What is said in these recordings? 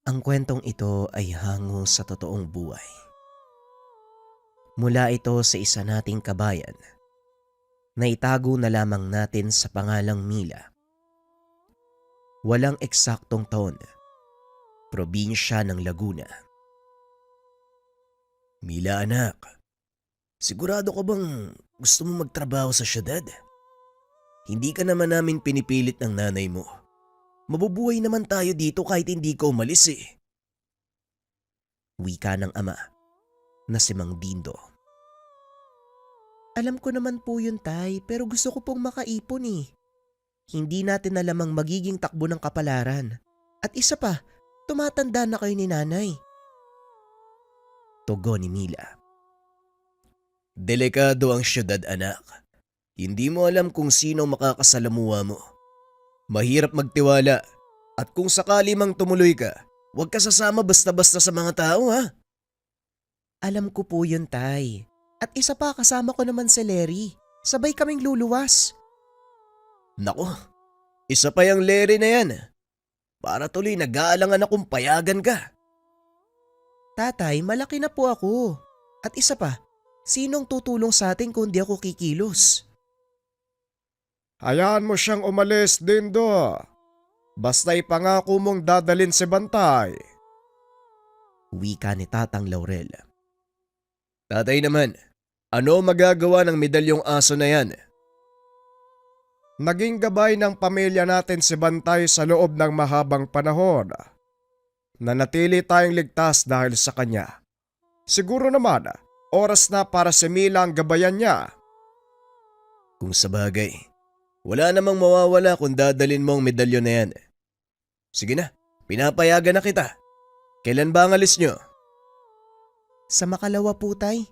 Ang kwentong ito ay hango sa totoong buhay. Mula ito sa isa nating kabayan na itago na lamang natin sa pangalang Mila. Walang eksaktong taon, probinsya ng Laguna. Mila anak, sigurado ka bang gusto mo magtrabaho sa syudad? Hindi ka naman namin pinipilit ng nanay mo. Mabubuhay naman tayo dito kahit hindi ka umalis eh. Wika ng ama na si Mang Dindo. Alam ko naman po yun, Tay, pero gusto ko pong makaipon eh. Hindi natin alam ang magiging takbo ng kapalaran. At isa pa, tumatanda na kayo ni nanay. Tugon ni Mila. Delikado ang syudad, anak. Hindi mo alam kung sino makakasalamuha mo. Mahirap magtiwala at kung sakali mang tumuloy ka, huwag ka sasama basta-basta sa mga tao ha. Alam ko po yun, Tay. At isa pa, kasama ko naman si Larry. Sabay kaming luluwas. Nako, isa pa yung Larry na yan. Para tuloy nag-aalangan akong payagan ka. Tatay, malaki na po ako. At isa pa, sinong tutulong sa atin kung di ako kikilos? Hayaan mo siyang umalis, Dindo. Basta ipangako mong dadalin si Bantay. Wika ni Tatang Laurel. Tatay naman, ano magagawa ng medalyong aso na yan? Naging gabay ng pamilya natin si Bantay sa loob ng mahabang panahon. Nanatili tayong ligtas dahil sa kanya. Siguro naman, oras na para si Mila ang gabayan niya. Kung sabagay, wala namang mawawala kung dadalin mo ang medalyon na yan. Sige na, pinapayagan na kita. Kailan ba ang alis nyo? Sa Makalawa po, Tay.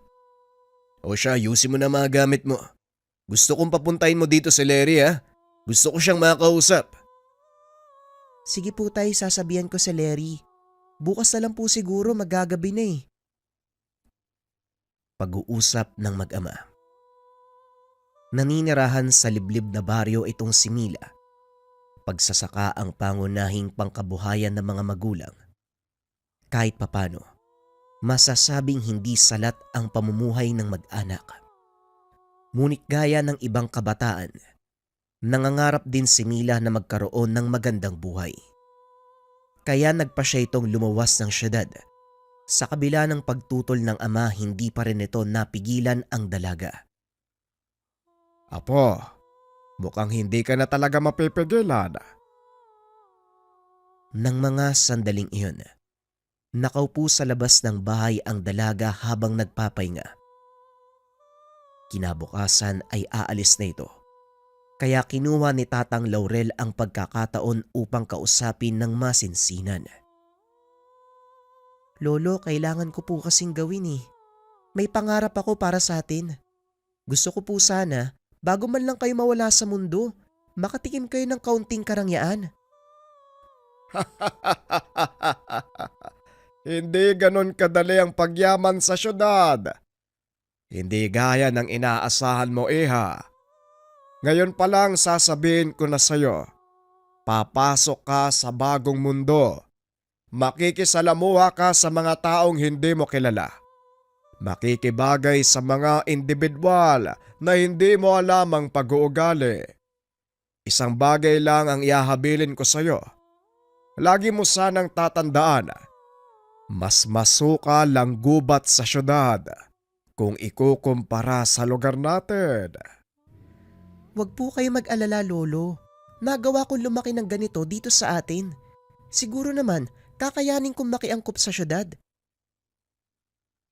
O siya, ayusin mo na mga gamit mo. Gusto kong papuntahin mo dito si Larry ha. Gusto ko siyang makausap. Sige po, Tay, sasabihan ko si Larry. Bukas na lang po siguro, magagabi na eh. Pag-uusap ng mag-ama. Naninirahan sa liblib na baryo itong si Mila. Pagsasaka ang pangunahing pangkabuhayan ng mga magulang. Kahit papano, masasabing hindi salat ang pamumuhay ng mag-anak. Ngunit gaya ng ibang kabataan, nangangarap din si Mila na magkaroon ng magandang buhay. Kaya nagpa siya itong lumuwas ng syudad. Sa kabila ng pagtutol ng ama, hindi pa rin ito napigilan ang dalaga. Apo, mukhang hindi ka na talaga mapipigilan. Nang mga sandaling iyon, nakaupo sa labas ng bahay ang dalaga habang nagpapahinga. Kinabukasan ay aalis na ito. Kaya kinuha ni Tatang Laurel ang pagkakataon upang kausapin ng masinsinan. Lolo, kailangan ko po kasing gawin eh. May pangarap ako para sa atin. Gusto ko po sana, bago man lang kayo mawala sa mundo, makatikim kayo ng kaunting karangyaan. Hindi ganon kadali ang pagyaman sa syudad. Hindi gaya ng inaasahan mo, Iha. Ngayon pa lang sasabihin ko na sa'yo, papasok ka sa bagong mundo. Makikisalamuha ka sa mga taong hindi mo kilala. Makikibagay sa mga individual na hindi mo alam ang pag-uugali. Isang bagay lang ang ihahabilin ko sa'yo. Lagi mo sanang tatandaan, mas masukal ang gubat sa syudad kung ikukumpara sa lugar natin. Huwag po kayo mag-alala, Lolo. Nagawa kong lumaki ng ganito dito sa atin. Siguro naman, kakayanin kong makiangkop sa syudad.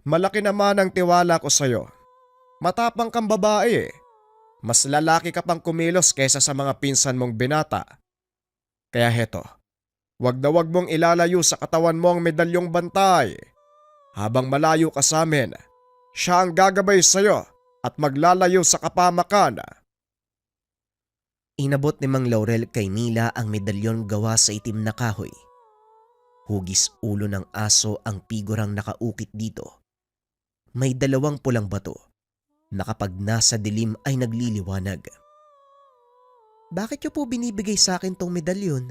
Malaki naman ang tiwala ko sa'yo. Matapang kang babae. Mas lalaki ka pang kumilos kaysa sa mga pinsan mong binata. Kaya heto, wag na wag mong ilalayo sa katawan mo ang medalyong Bantay. Habang malayo ka sa amin, siya ang gagabay sa'yo at maglalayo sa kapamakan. Inabot ni Mang Laurel kay Mila ang medalyon gawa sa itim na kahoy. Hugis ulo ng aso ang pigurang nakaukit dito. May dalawang pulang bato na kapag nasa dilim ay nagliliwanag. Bakit niyo po binibigay sa akin tong medalyon?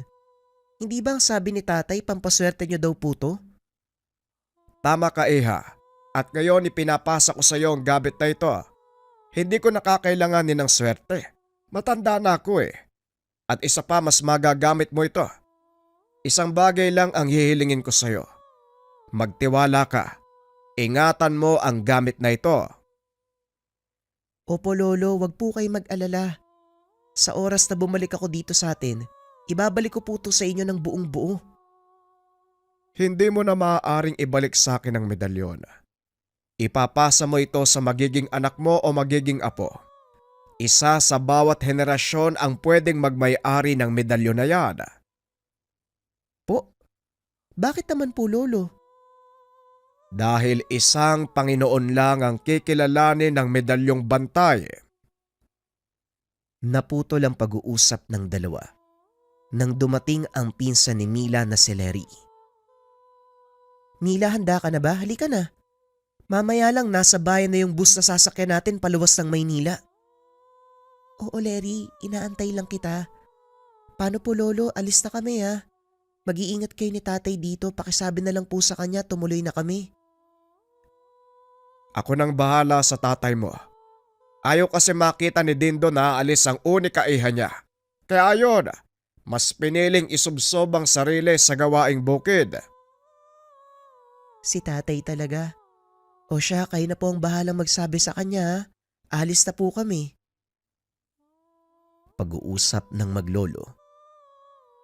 Hindi ba ang sabi ni tatay pampaswerte niyo daw po to? Tama ka, Iha. At ngayon ipinapasa ko sa iyo ang gamit na ito. Hindi ko nakakailanganin ng swerte. Matanda na ako eh. At isa pa, mas magagamit mo ito. Isang bagay lang ang hihilingin ko sa iyo. Magtiwala ka. Ingatan mo ang gamit na ito. Opo lolo, wag po kayo mag-alala. Sa oras na bumalik ako dito sa atin, ibabalik ko po to sa inyo ng buong buo. Hindi mo na maaaring ibalik sa akin ang medalyon. Ipapasa mo ito sa magiging anak mo o magiging apo. Isa sa bawat henerasyon ang pwedeng magmay-ari ng medalyon na yan. Po? Bakit naman po lolo? Dahil isang Panginoon lang ang kikilalanin ng medalyong bantay. Naputol ang pag-uusap ng dalawa nang dumating ang pinsan ni Mila na si Larry. Mila, handa ka na ba? Halika na. Mamaya lang nasa bayan na yung bus na sasakyan natin paluwas ng Maynila. Oo Larry, inaantay lang kita. Paano po lolo, alis na kami ha. Mag-iingat kayo ni tatay dito, pakisabi na lang po sa kanya tumuloy na kami. Ako nang bahala sa tatay mo. Ayaw kasi makita ni Dindo na alis ang unika iha niya. Kaya ayon, mas piniling isubsob ang sarili sa gawaing bukid. Si tatay talaga. O siya, kayo na po ang bahalang magsabi sa kanya ha. Alis na po kami. Pag-uusap ng maglolo.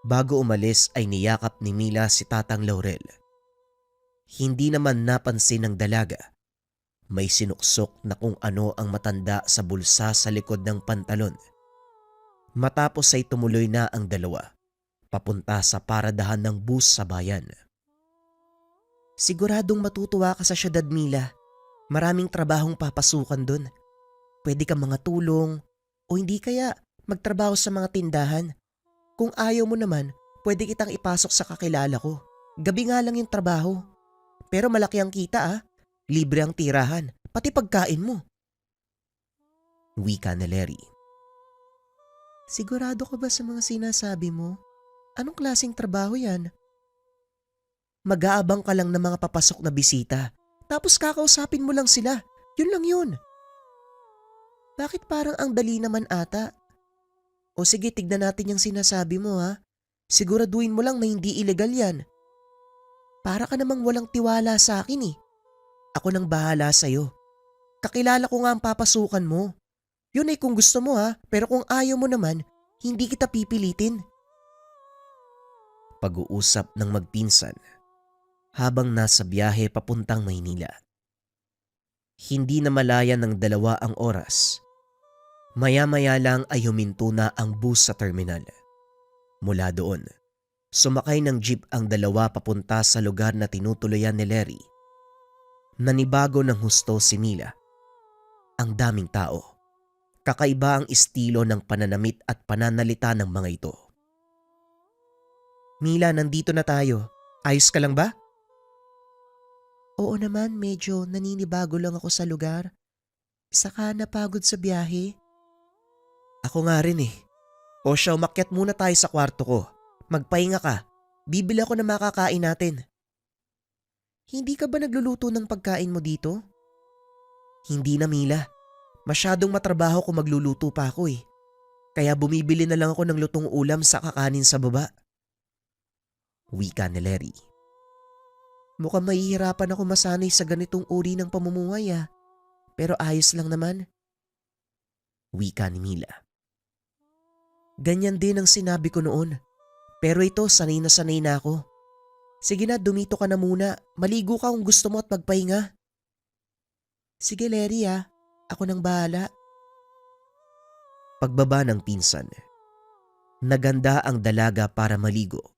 Bago umalis ay niyakap ni Mila si Tatang Laurel. Hindi naman napansin ng dalaga. May sinuksok na kung ano ang matanda sa bulsa sa likod ng pantalon. Matapos ay tumuloy na ang dalawa, papunta sa paradahan ng bus sa bayan. Siguradong matutuwa ka sa syudad, Mila. Maraming trabahong papasukan dun. Pwede kang mga tulong o hindi kaya magtrabaho sa mga tindahan. Kung ayaw mo naman, pwede kitang ipasok sa kakilala ko. Gabi nga lang yung trabaho. Pero malaki ang kita ah. Libre ang tirahan, pati pagkain mo. Wika na Larry. Sigurado ka ba sa mga sinasabi mo? Anong klaseng trabaho yan? Mag-aabang ka lang ng mga papasok na bisita, tapos kakausapin mo lang sila. Yun lang yun. Bakit parang ang dali naman ata? O sige, tignan natin yung sinasabi mo ha. Siguraduhin mo lang na hindi illegal yan. Para ka namang walang tiwala sa akin eh. Ako nang bahala sa'yo. Kakilala ko nga ang papasukan mo. Yun ay kung gusto mo ha, pero kung ayaw mo naman, hindi kita pipilitin. Pag-uusap ng magpinsan habang nasa biyahe papuntang Maynila. Hindi na malaya ng dalawa ang oras. Maya-maya lang ay huminto na ang bus sa terminal. Mula doon, sumakay ng jeep ang dalawa papunta sa lugar na tinutuluyan ni Larry. Nanibago ng husto si Mila. Ang daming tao. Kakaiba ang estilo ng pananamit at pananalita ng mga ito. Mila, nandito na tayo. Ayos ka lang ba? Oo naman, medyo naninibago lang ako sa lugar. Saka napagod sa biyahe. Ako nga rin eh. O siya, umakyat muna tayo sa kwarto ko. Magpahinga ka. Bibili ako ng makakain natin. Hindi ka ba nagluluto ng pagkain mo dito? Hindi na Mila. Masyadong matrabaho kung magluluto pa ako eh. Kaya bumibili na lang ako ng lutong ulam sa kakanin sa baba. Wika ni Larry. Mukhang mahihirapan ako masanay sa ganitong uri ng pamumuhay ah. Pero ayos lang naman. Wika ni Mila. Ganyan din ang sinabi ko noon. Pero ito, sanay na ako. Sige na, dumito ka na muna. Maligo ka kung gusto mo at magpahinga. Sige Larry ah, ako nang bahala. Pagbaba ng pinsan, naganda ang dalaga para maligo.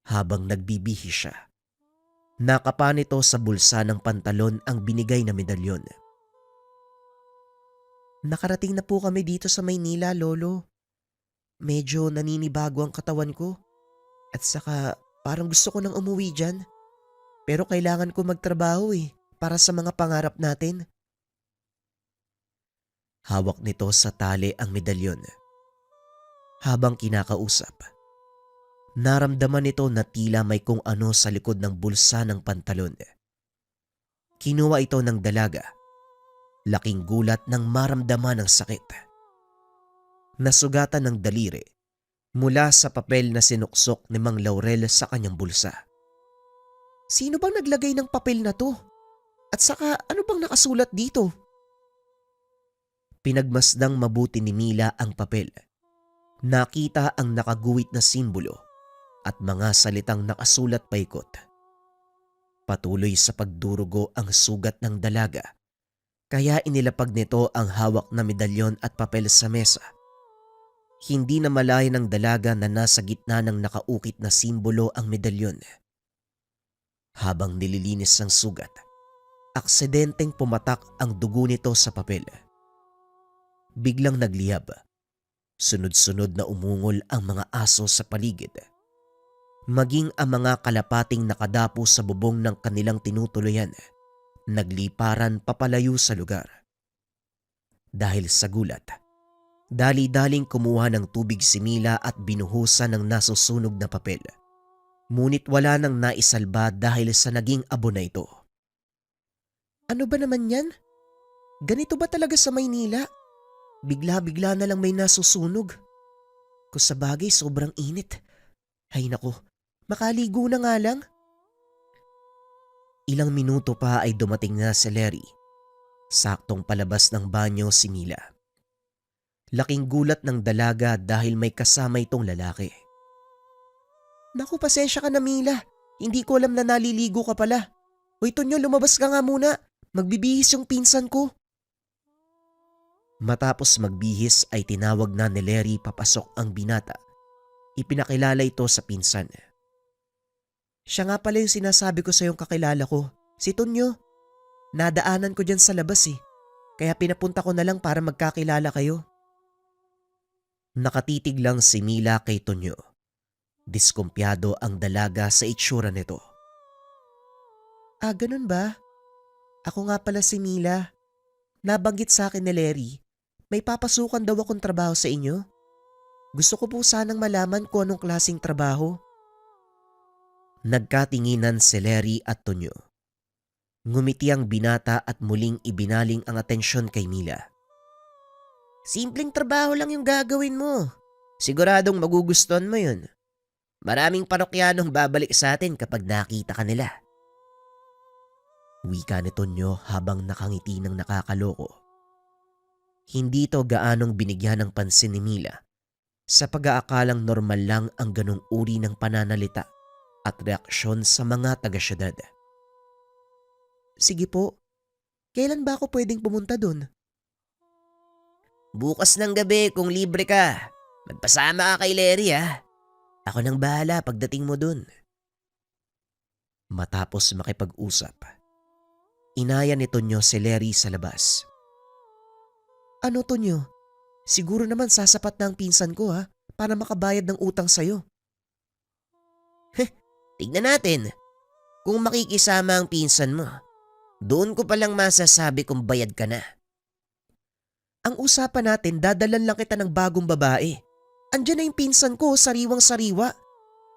Habang nagbibihi siya, nakapa nito sa bulsa ng pantalon ang binigay na medalyon. Nakarating na po kami dito sa Maynila, Lolo. Medyo naninibago ang katawan ko. At saka parang gusto ko nang umuwi dyan. Pero kailangan ko magtrabaho eh, para sa mga pangarap natin. Hawak nito sa tali ang medalyon. Habang kinakausap, Naramdaman nito na tila may kung ano sa likod ng bulsa ng pantalon. Kinuha ito ng dalaga. Laking gulat nang maramdaman ang sakit. Nasugatan ng daliri mula sa papel na sinuksok ni Mang Laurel sa kanyang bulsa. Sino bang naglagay ng papel na to? At saka ano bang nakasulat dito? Pinagmasdang mabuti ni Mila ang papel. Nakita ang nakaguwit na simbolo at mga salitang nakasulat paikot. Patuloy sa pagdurugo ang sugat ng dalaga, kaya inilapag nito ang hawak na medalyon at papel sa mesa. Hindi na malaya ng dalaga na nasa gitna ng nakaukit na simbolo ang medalyon. Habang nililinis ang sugat, aksidenteng pumatak ang dugo nito sa papel. Biglang nagliyab. Sunod-sunod na umungol ang mga aso sa paligid. Maging ang mga kalapating nakadapo sa bubong ng kanilang tinutuluyan, nagliparan papalayo sa lugar. Dahil sa gulat, dali-daling kumuha ng tubig si Mila at binuhusan ng nasusunog na papel. Ngunit wala nang naisalba dahil sa naging abo na ito. Ano ba naman yan? Ganito ba talaga sa Maynila? Bigla-bigla na lang may nasusunog. Kung sa bagay sobrang init. Ay nako, makaligo na nga lang. Ilang minuto pa ay dumating na si Larry. Saktong palabas ng banyo si Mila. Laking gulat ng dalaga dahil may kasama itong lalaki. Naku, pasensya ka na Mila. Hindi ko alam na naliligo ka pala. Hoy Tonyo, lumabas ka nga muna. Magbibihis yung pinsan ko. Matapos magbihis ay tinawag na ni Larry papasok ang binata. Ipinakilala ito sa pinsan. Siya nga pala yung sinasabi ko sa yung kakilala ko, si Tonyo. Nadaanan ko dyan sa labas kaya pinapunta ko na lang para magkakilala kayo. Nakatitig lang si Mila kay Tonyo. Diskumpiyado ang dalaga sa itsura nito. Ah, ganun ba? Ako nga pala si Mila. Nabanggit sa akin ni Larry, may papasukan daw akong trabaho sa inyo. Gusto ko po sanang malaman kung anong klaseng trabaho. Nagkatinginan si Larry at Tonyo. Ngumiti ang binata at muling ibinaling ang atensyon kay Mila. Simpleng trabaho lang yung gagawin mo. Siguradong magugustuhan mo yun. Maraming parokyanong babalik sa atin kapag nakita ka nila. Wika ni Tonyo habang nakangiti ng nakakaloko. Hindi ito gaanong binigyan ng pansin ni Mila sa pag-aakalang normal lang ang ganong uri ng pananalita at reaksyon sa mga taga-syudad. Sige po, kailan ba ako pwedeng pumunta dun? Bukas ng gabi kung libre ka. Magpasama ka kay Larry Ako nang bahala pagdating mo dun. Matapos makipag-usap, inaya ni Tonyo si Larry sa labas. Ano Tonyo? Siguro naman sasapat na ang pinsan ko para makabayad ng utang sa'yo. Tignan natin. Kung makikisama ang pinsan mo, doon ko palang masasabi kung bayad ka na. Ang usapan natin, dadalan lang kita ng bagong babae. Andiyan na yung pinsan ko, sariwang-sariwa.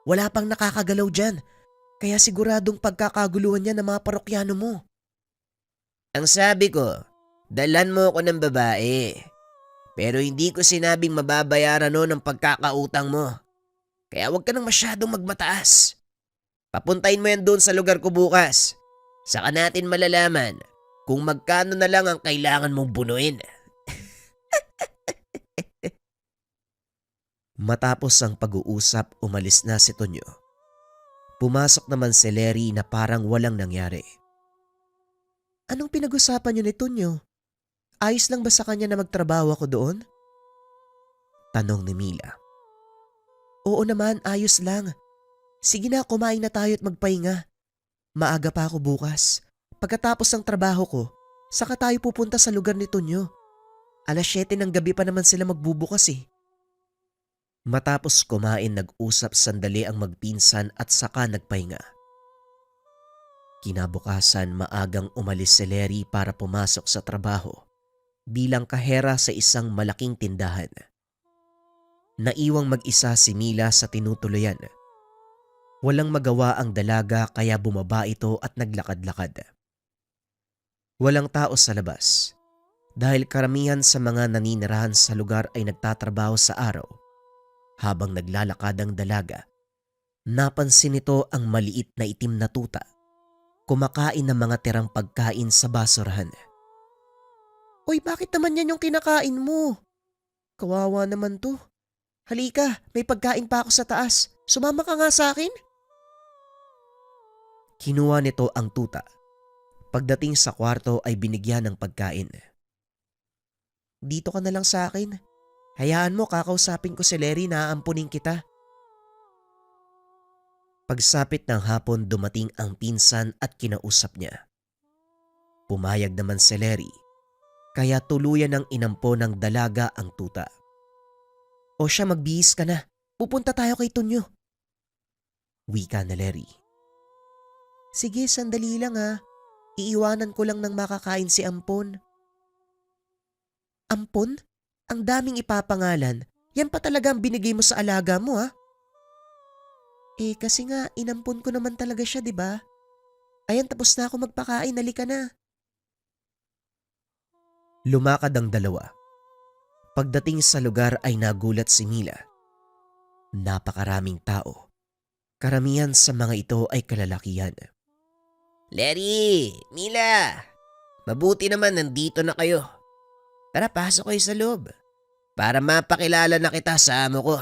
Wala pang nakakagalaw dyan, kaya siguradong pagkakaguluhan niya ng mga parokyano mo. Ang sabi ko, dalan mo ako ng babae. Pero hindi ko sinabing mababayaran ng pagkakautang mo. Kaya huwag ka nang masyadong magmataas. Papuntahin mo yan doon sa lugar ko bukas. Saka natin malalaman kung magkano na lang ang kailangan mong bunuin. Matapos ang pag-uusap, umalis na si Tonyo. Pumasok naman si Larry na parang walang nangyari. Anong pinag-usapan niyo ni Tonyo? Ayos lang ba sa kanya na magtrabaho ako doon? Tanong ni Mila. Oo naman, ayos lang. Sige na, kumain na tayo at magpahinga. Maaga pa ako bukas. Pagkatapos ng trabaho ko, saka tayo pupunta sa lugar ni Tonyo. 7:00 ng gabi pa naman sila magbubukas Matapos kumain, nag-usap sandali ang magpinsan at saka nagpahinga. Kinabukasan, maagang umalis si Larry para pumasok sa trabaho bilang kahera sa isang malaking tindahan. Naiwang mag-isa si Mila sa tinutuluyan Walang magawa ang dalaga kaya bumaba ito at naglakad-lakad. Walang tao sa labas dahil karamihan sa mga naninirahan sa lugar ay nagtatrabaho sa araw. Habang naglalakad ang dalaga, napansin nito ang maliit na itim na tuta, kumakain ng mga tirang pagkain sa basurahan. Uy, bakit naman yan yung kinakain mo? Kawawa naman to. Halika, may pagkain pa ako sa taas. Sumama ka nga sa akin. Kinuha nito ang tuta. Pagdating sa kwarto ay binigyan ng pagkain. Dito ka na lang sa akin. Hayaan mo, kakausapin ko si Larry na aampunin kita. Pagsapit ng hapon dumating ang pinsan at kinausap niya. Pumayag naman si Larry, kaya tuluyan ng inampo ng dalaga ang tuta. O siya, magbihis ka na. Pupunta tayo kay Tonyo. Wika na Larry. Sige, sandali lang ha. Iiwanan ko lang ng makakain si Ampon. Ampon? Ang daming ipapangalan. Yan pa talaga ang binigay mo sa alaga mo ha? Kasi nga, inampon ko naman talaga siya, di ba? Ayan, tapos na ako magpakain, halika na. Lumakad ang dalawa. Pagdating sa lugar ay nagulat si Mila. Napakaraming tao. Karamihan sa mga ito ay kalalakihan. Larry! Mila! Mabuti naman nandito na kayo. Tara, pasok kayo sa loob. Para mapakilala na kita sa amo ko.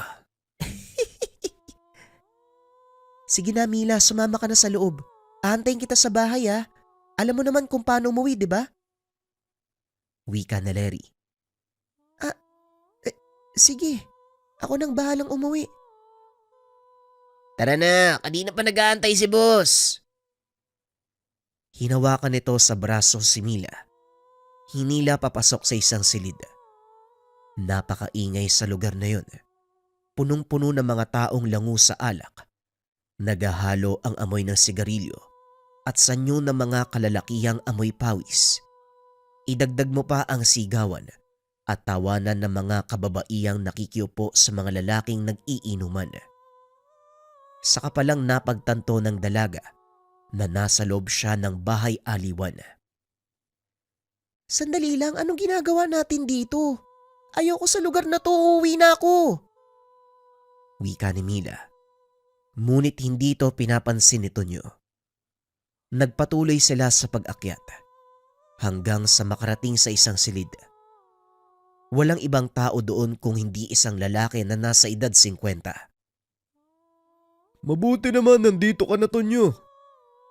Sige na Mila, sumama ka na sa loob. Aantayin kita sa bahay ha. Alam mo naman kung paano umuwi, di ba? Wika na Larry. Sige. Ako nang bahalang umuwi. Tara na, kanina pa nag-aantay si boss. Hinawakan nito sa braso si Mila. Hinila papasok sa isang silid. Napakaingay sa lugar na yun. Punong-puno ng mga taong langu sa alak. Nagahalo ang amoy ng sigarilyo at sanyo ng mga kalalakihang amoy pawis. Idagdag mo pa ang sigawan at tawanan ng mga kababaiyang nakikiupo sa mga lalaking nag-iinuman. Saka palang napagtanto ng dalaga na nasa loob siya ng bahay aliwan. Sandali lang, anong ginagawa natin dito? Ayoko sa lugar na to, uuwi na ako. Wika ni Mila. Ngunit hindi ito pinapansin ni Tonyo. Nagpatuloy sila sa pag-akyat hanggang sa makarating sa isang silid. Walang ibang tao doon kung hindi isang lalaki na nasa edad 50. Mabuti naman nandito ka na, Tonyo.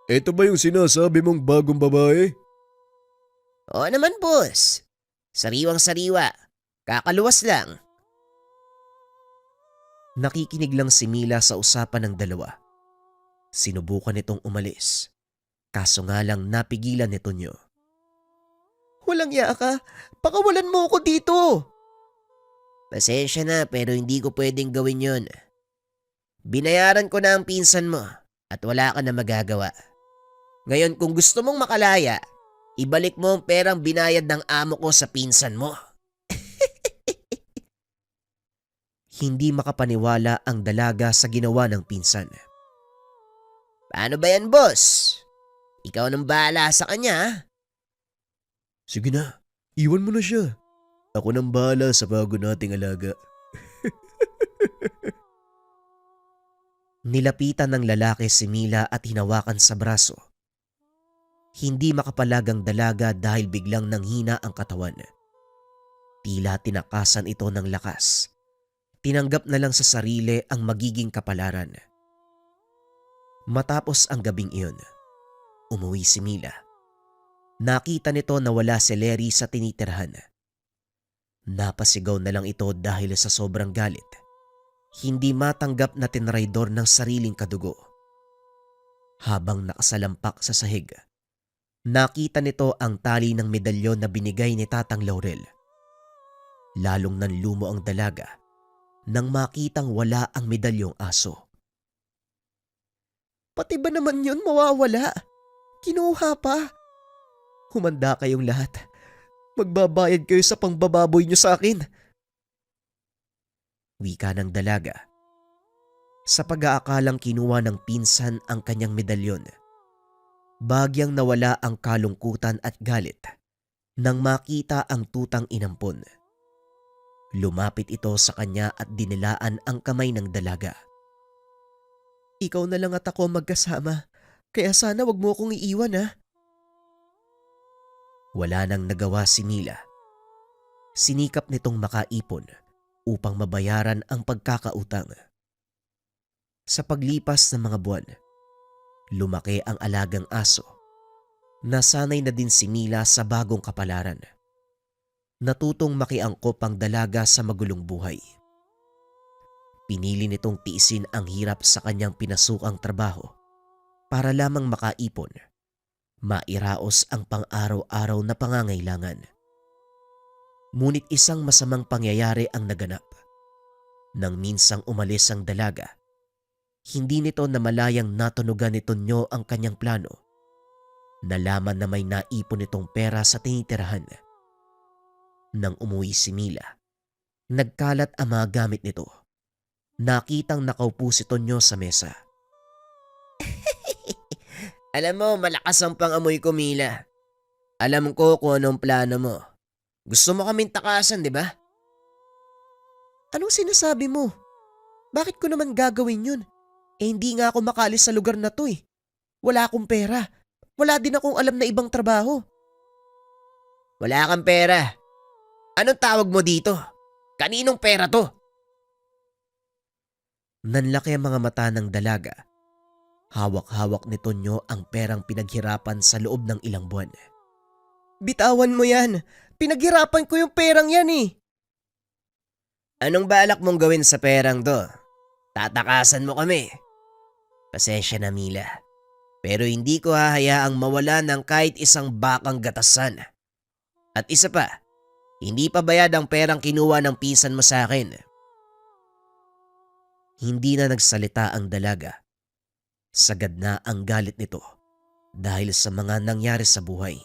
Ito ba yung sinasabi mong bagong babae? Oo naman boss. Sariwang-sariwa. Kakaluwas lang. Nakikinig lang si Mila sa usapan ng dalawa. Sinubukan nitong umalis. Kaso nga lang napigilan ni Tonyo. Walang iya ka. Pakawalan mo ako dito. Pasensya na pero hindi ko pwedeng gawin yon. Binayaran ko na ang pinsan mo at wala ka na magagawa. Ngayon kung gusto mong makalaya, ibalik mo ang perang binayad ng amo ko sa pinsan mo. Hindi makapaniwala ang dalaga sa ginawa ng pinsan. Paano ba yan, boss? Ikaw nang bahala sa kanya, ha? Sige na, iwan mo na siya. Ako nang bahala sa bago nating alaga. Nilapitan ng lalaki si Mila at hinawakan sa braso. Hindi makapalag ang dalaga dahil biglang nanghina ang katawan. Tila tinakasan ito ng lakas. Tinanggap na lang sa sarili ang magiging kapalaran. Matapos ang gabing iyon, umuwi si Mila. Nakita nito na wala si Larry sa tinitirhan. Napasigaw na lang ito dahil sa sobrang galit. Hindi matanggap na tinraidor ng sariling kadugo. Habang nakasalampak sa sahig, nakita nito ang tali ng medalyon na binigay ni Tatang Laurel. Lalong nanlumo ang dalaga nang makitang wala ang medalyong aso. Pati ba naman yun mawawala? Kinuha pa. Humanda kayong lahat. Magbabayad kayo sa pangbababoy nyo sa akin. Wika ng dalaga. sa pag-aakalang kinuha ng pinsan ang kanyang medalyon. Bagyang nawala ang kalungkutan at galit nang makita ang tutang inampon. Lumapit ito sa kanya at dinilaan ang kamay ng dalaga. Ikaw na lang at ako magkasama, kaya sana wag mo akong iiwan ha. Wala nang nagawa si Mila. Sinikap nitong makaipon upang mabayaran ang pagkakautang. Sa paglipas ng mga buwan, lumaki ang alagang aso. Nasanay na din si Mila sa bagong kapalaran. Natutong makiangkop ang dalaga sa magulong buhay. Pinili nitong tiisin ang hirap sa kanyang pinasukang trabaho para lamang makaipon, mairaos ang pang-araw-araw na pangangailangan. Ngunit isang masamang pangyayari ang naganap. Nang minsang umalis ang dalaga, hindi nito namalayang natunugan ni Tonyo ang kanyang plano. Nalaman na may naipon itong pera sa tinitirahan. Nang umuwi si Mila, nagkalat ang mga gamit nito. Nakitang nakaupo si Tonyo sa mesa. Alam mo, malakas ang pangamoy ko, Mila. Alam ko kung anong plano mo. Gusto mo kaming takasan, di ba? Anong sinasabi mo? Bakit ko naman gagawin yun? Hindi nga ako makaalis sa lugar na to eh. Wala akong pera. Wala din akong alam na ibang trabaho. Wala kang pera. Anong tawag mo dito? Kaninong pera to? Nanlaki ang mga mata ng dalaga. Hawak-hawak ni Tonyo ang perang pinaghirapan sa loob ng ilang buwan. Bitawan mo yan. Pinaghirapan ko yung perang yan eh. Anong balak mong gawin sa perang to? Tatakasan mo kami. Pasensya na, Mila. Pero hindi ko hahayaang mawala ng kahit isang bakang gatasan. At isa pa, hindi pa bayad ang perang kinuha ng pinsan mo sa akin. Hindi na nagsalita ang dalaga. Sagad na ang galit nito dahil sa mga nangyari sa buhay.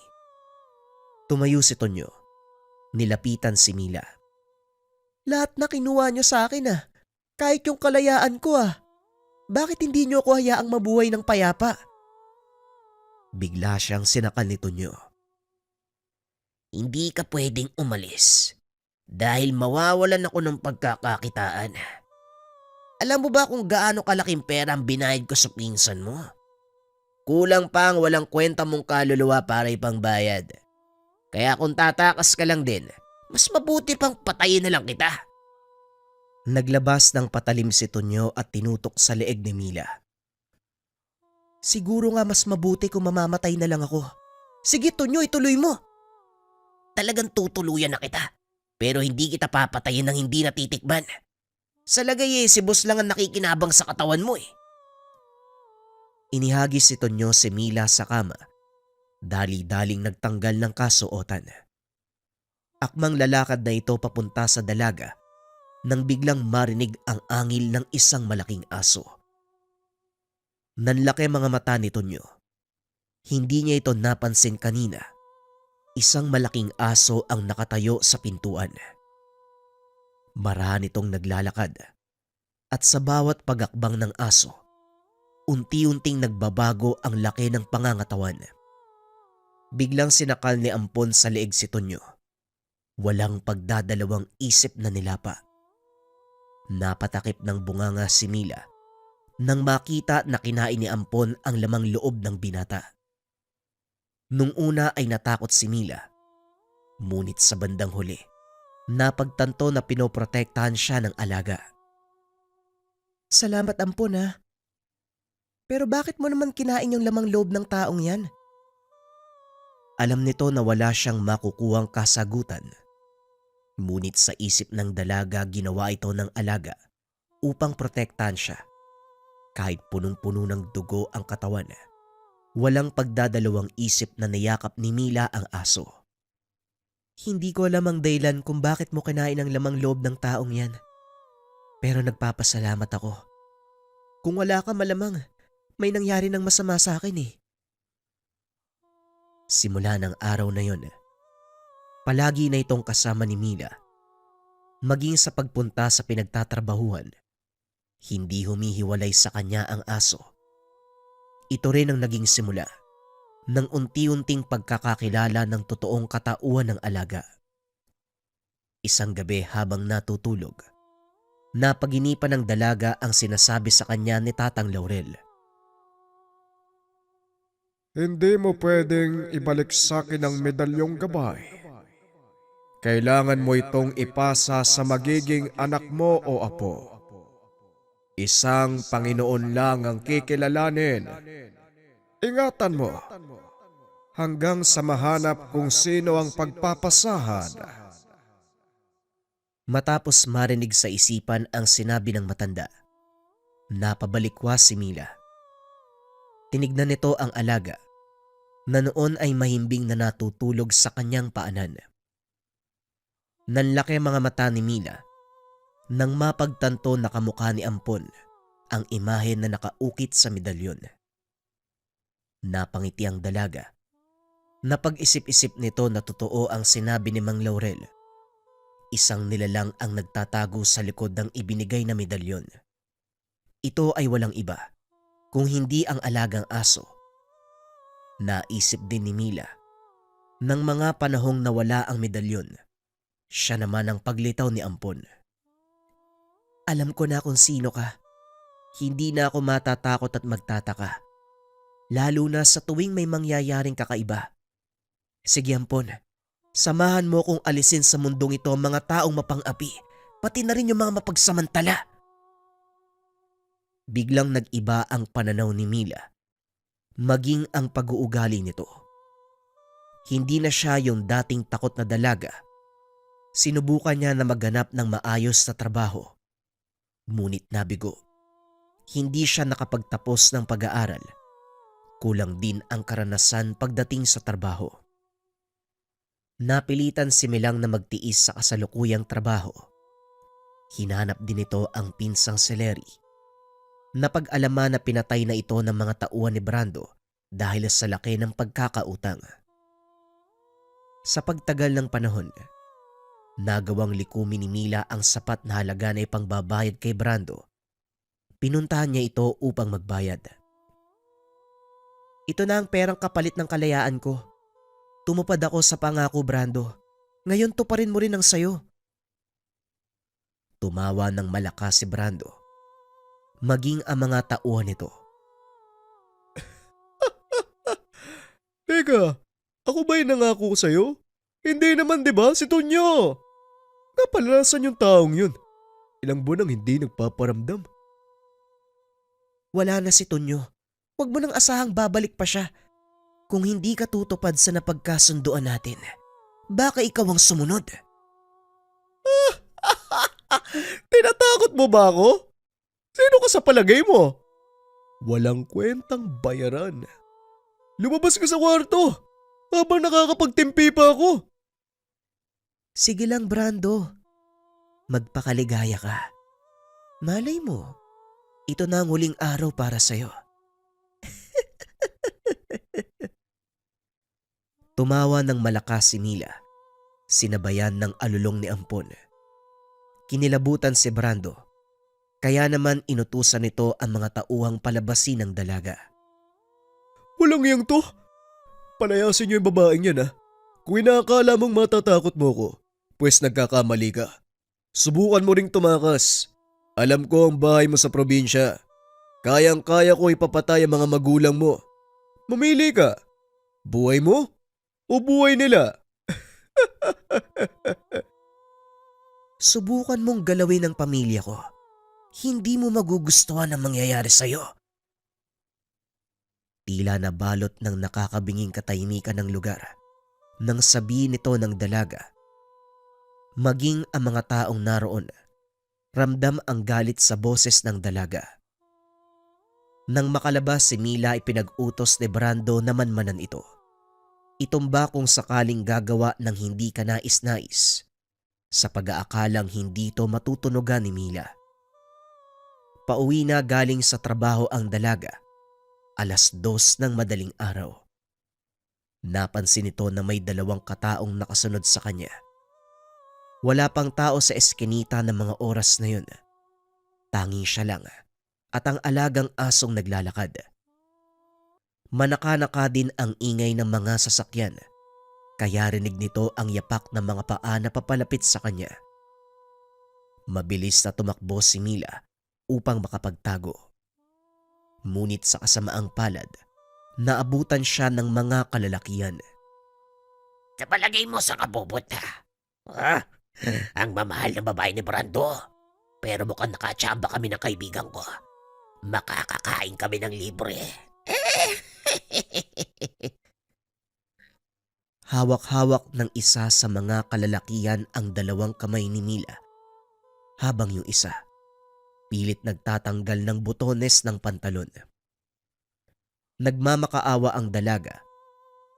Tumayo si Tonyo. Nilapitan si Mila. Lahat na kinuha niyo sa akin ah. Kahit yung kalayaan ko ah. Bakit hindi niyo ako hayaang mabuhay ng payapa? Bigla siyang sinakal ni Tonyo. Hindi ka pwedeng umalis dahil mawawalan ako ng pagkakakitaan. Alam mo ba kung gaano kalaking pera ang binayad ko sa pinsan mo? Kulang pa ang walang kwenta mong kaluluwa para ipangbayad. Kaya kung tatakas ka lang din, mas mabuti pang patayin na lang kita. Naglabas ng patalim si Tonyo at tinutok sa leeg ni Mila. Siguro nga mas mabuti kung mamamatay na lang ako. Sige Tonyo, ituloy mo. Talagang tutuluyan na kita. Pero hindi kita papatayin ng hindi natitikman. Sa lagay si boss lang ang nakikinabang sa katawan mo eh. Inihagis si Tonyo si Mila sa kama. Dali-daling nagtanggal ng kasuotan. Akmang lalakad na ito papunta sa dalaga nang biglang marinig ang angil ng isang malaking aso. Nanlaki mga mata ni Tonyo. Hindi niya ito napansin kanina. Isang malaking aso ang nakatayo sa pintuan. Marahan itong naglalakad at sa bawat pagakbang ng aso, unti-unting nagbabago ang laki ng pangangatawan. Biglang sinakal ni Ampon sa leeg si Tonyo. Walang pagdadalawang isip na nilapa. Napatakip ng bunganga si Mila nang makita na kinain ni Ampon ang lamang loob ng binata. Nung una ay natakot si Mila. Ngunit sa bandang huli, napagtanto na pinoprotektahan siya ng alaga. Salamat Ampon ha. Pero bakit mo naman kinain yung lamang loob ng taong yan? Alam nito na wala siyang makukuhang kasagutan. Ngunit sa isip ng dalaga ginawa ito ng alaga upang protektahan siya. Kahit punong-puno ng dugo ang katawan, walang pagdadalawang isip na niyakap ni Mila ang aso. Hindi ko alam ang dahilan kung bakit mo kinain ang lamang loob ng taong yan. Pero nagpapasalamat ako. Kung wala ka malamang, may nangyari ng masama sa akin eh. Simula ng araw na yon, palagi na itong kasama ni Mila. Maging sa pagpunta sa pinagtatrabahuhan, Hindi humihiwalay sa kanya ang aso. Ito rin ang naging simula ng unti-unting pagkakakilala ng totoong katauhan ng alaga. Isang gabi habang natutulog, napaginipan ng dalaga ang sinasabi sa kanya ni Tatang Laurel. Hindi mo pwedeng ibalik sa akin ang medalyong gabay. Kailangan mo itong ipasa sa magiging anak mo o apo. Isang Panginoon lang ang kikilalanin. Ingatan mo hanggang sa mahanap kung sino ang pagpapasahan. Matapos marinig sa isipan ang sinabi ng matanda, napabalikwas si Mila. Tinignan nito ang alaga na noon ay mahimbing na natutulog sa kanyang paanan. Nanlaki mga mata ni Mila nang mapagtanto na kamukha ni Ampon ang imahe na nakaukit sa medalyon. Napangiti ang dalaga. Napag-isip-isip nito na totoo ang sinabi ni Mang Laurel. Isang nilalang ang nagtatago sa likod ng ibinigay na medalyon. Ito ay walang iba kung hindi ang alagang aso. Naisip din ni Mila, nang mga panahong nawala ang medalyon, siya naman ang paglitaw ni Ampon. Alam ko na kung sino ka. Hindi na ako matatakot at magtataka. Lalo na sa tuwing may mangyayaring kakaiba. Sige Ampon, samahan mo kong alisin sa mundong ito ang mga taong mapang-api, pati na rin yung mga mapagsamantala. Biglang nag-iba ang pananaw ni Mila, maging ang pag-uugali nito. Hindi na siya yung dating takot na dalaga. Sinubukan niya na maghanap ng maayos na trabaho. Ngunit nabigo. Hindi siya nakapagtapos ng pag-aaral. Kulang din ang karanasan pagdating sa trabaho. Napilitan si Milang na magtiis sa kasalukuyang trabaho. Hinanap din ito ang pinsang si Lery. Napag-alaman na pinatay na ito ng mga tauhan ni Brando dahil sa laki ng pagkakautang. Sa pagtagal ng panahon, nagawang likumin ni Mila ang sapat na halaga na ipangbabayad kay Brando. Pinuntahan niya ito upang magbayad. Ito na ang perang kapalit ng kalayaan ko. Tumupad ako sa pangako, Brando. Ngayon tuparin mo rin ang sayo. Tumawa ng malakas si Brando. Maging ang mga tauhan nito. Teka, ako ba yung nangako sa'yo? Hindi naman, di ba? Si Tonyo. Napalalasan yung taong yun. Ilang buwan nang hindi nagpaparamdam. Wala na si Tonyo. Huwag mo nang asahang babalik pa siya. Kung hindi ka tutupad sa napagkasunduan natin, baka ikaw ang sumunod. Tinatakot mo ba ako? Sino ka sa palagay mo? Walang kwentang bayaran. Lumabas ka sa kwarto habang nakakapagtimpi pa ako. Sige lang, Brando. Magpakaligaya ka. Malay mo, ito na ang huling araw para sa'yo. Tumawa ng malakas si Mila, sinabayan ng alulong ni Ampon. Kinilabutan si Brando, kaya naman inutusan nito ang mga tauhang palabasin ng dalaga. Walang iyang to. Palayasin niyo yung babaeng yan, ha. Kung inaakala mong matatakot mo ko, pues nagkakamali ka. Subukan mo ring tumakas. Alam ko ang bahay mo sa probinsya. Kayang-kaya ko ipapatay ang mga magulang mo. Mamili ka. Buhay mo o buhay nila? Subukan mong galawin ang pamilya ko. Hindi mo magugustuhan ang mangyayari sa'yo. Tila nabalot ng nakakabinging katahimikan ng lugar nang sabihin nito ng dalaga. Maging ang mga taong naroon, ramdam ang galit sa boses ng dalaga. Nang makalabas si Mila, ipinag-utos ni Brando na manmanan ito. Itumba kung sakaling gagawa ng hindi ka nais-nais sa pag-aakalang hindi ito matutunugan ni Mila. Pauwi na galing sa trabaho ang dalaga, 2:00 ng madaling araw. Napansin nito na may 2 kataong nakasunod sa kanya. Wala pang tao sa eskinita ng mga oras na yun. Tanging siya lang at ang alagang asong naglalakad. Manaka-naka din ang ingay ng mga sasakyan, kaya rinig nito ang yapak ng mga paa na papalapit sa kanya. Mabilis na tumakbo si Mila upang makapagtago. Ngunit sa kasamaang palad, naabutan siya ng mga kalalakihan. Sa palagay mo sa kabubot ha? Ang mamahal na babae ni Brando. Pero mukhang nakatsamba kami ng kaibigan ko. Makakakain kami ng libre. Hawak-hawak ng isa sa mga kalalakihan ang dalawang kamay ni Mila, habang yung isa pilit nagtatanggal ng butones ng pantalon. Nagmamakaawa ang dalaga,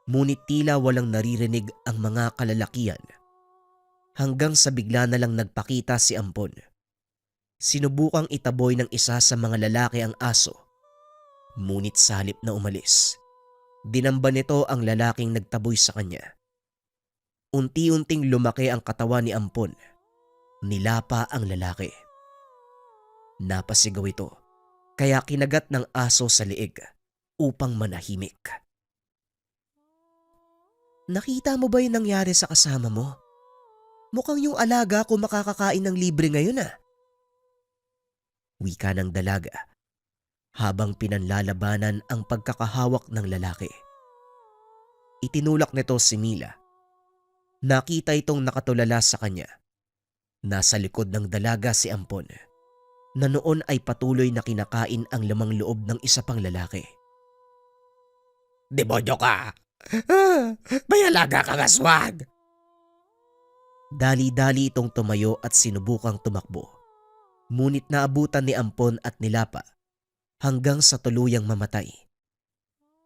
ngunit tila walang naririnig ang mga kalalakihan, hanggang sa bigla na lang nagpakita si Ampon. Sinubukang itaboy ng isa sa mga lalaki ang aso, ngunit sa halip na umalis, dinamba nito ang lalaking nagtaboy sa kanya. Unti-unting lumaki ang katawan ni Ampon. Nilapa ang lalaki. Napasigaw ito, kaya kinagat ng aso sa liig upang manahimik. Nakita mo ba yung nangyari sa kasama mo? Mukhang yung alaga ko makakakain ng libre ngayon Wika ng dalaga habang pinanlalabanan ang pagkakahawak ng lalaki. Itinulak nito si Mila. Nakita itong nakatulala sa kanya. Nasa likod ng dalaga si Ampon, na noon ay patuloy na kinakain ang lamang loob ng isa pang lalaki. Demonyo ka! May alaga kang aswang! Dali-dali itong tumayo at sinubukang tumakbo. Ngunit naabutan ni Ampon at nilapa hanggang sa tuluyang mamatay.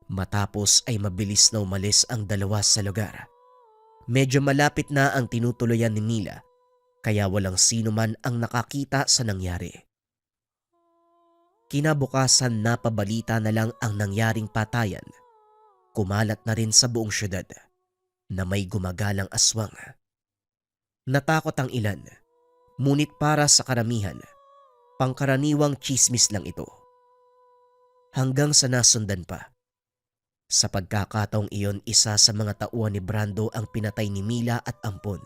Matapos ay mabilis na umalis ang dalawa sa lugar. Medyo malapit na ang tinutuluyan ni Mila, kaya walang sino man ang nakakita sa nangyari. Kinabukasan napabalita na lang ang nangyaring patayan. Kumalat na rin sa buong syudad na may gumagalang aswang. Natakot ang ilan, ngunit para sa karamihan, pangkaraniwang tsismis lang ito. Hanggang sa nasundan pa. Sa pagkakataong iyon, isa sa mga tauhan ni Brando ang pinatay ni Mila at Ampon.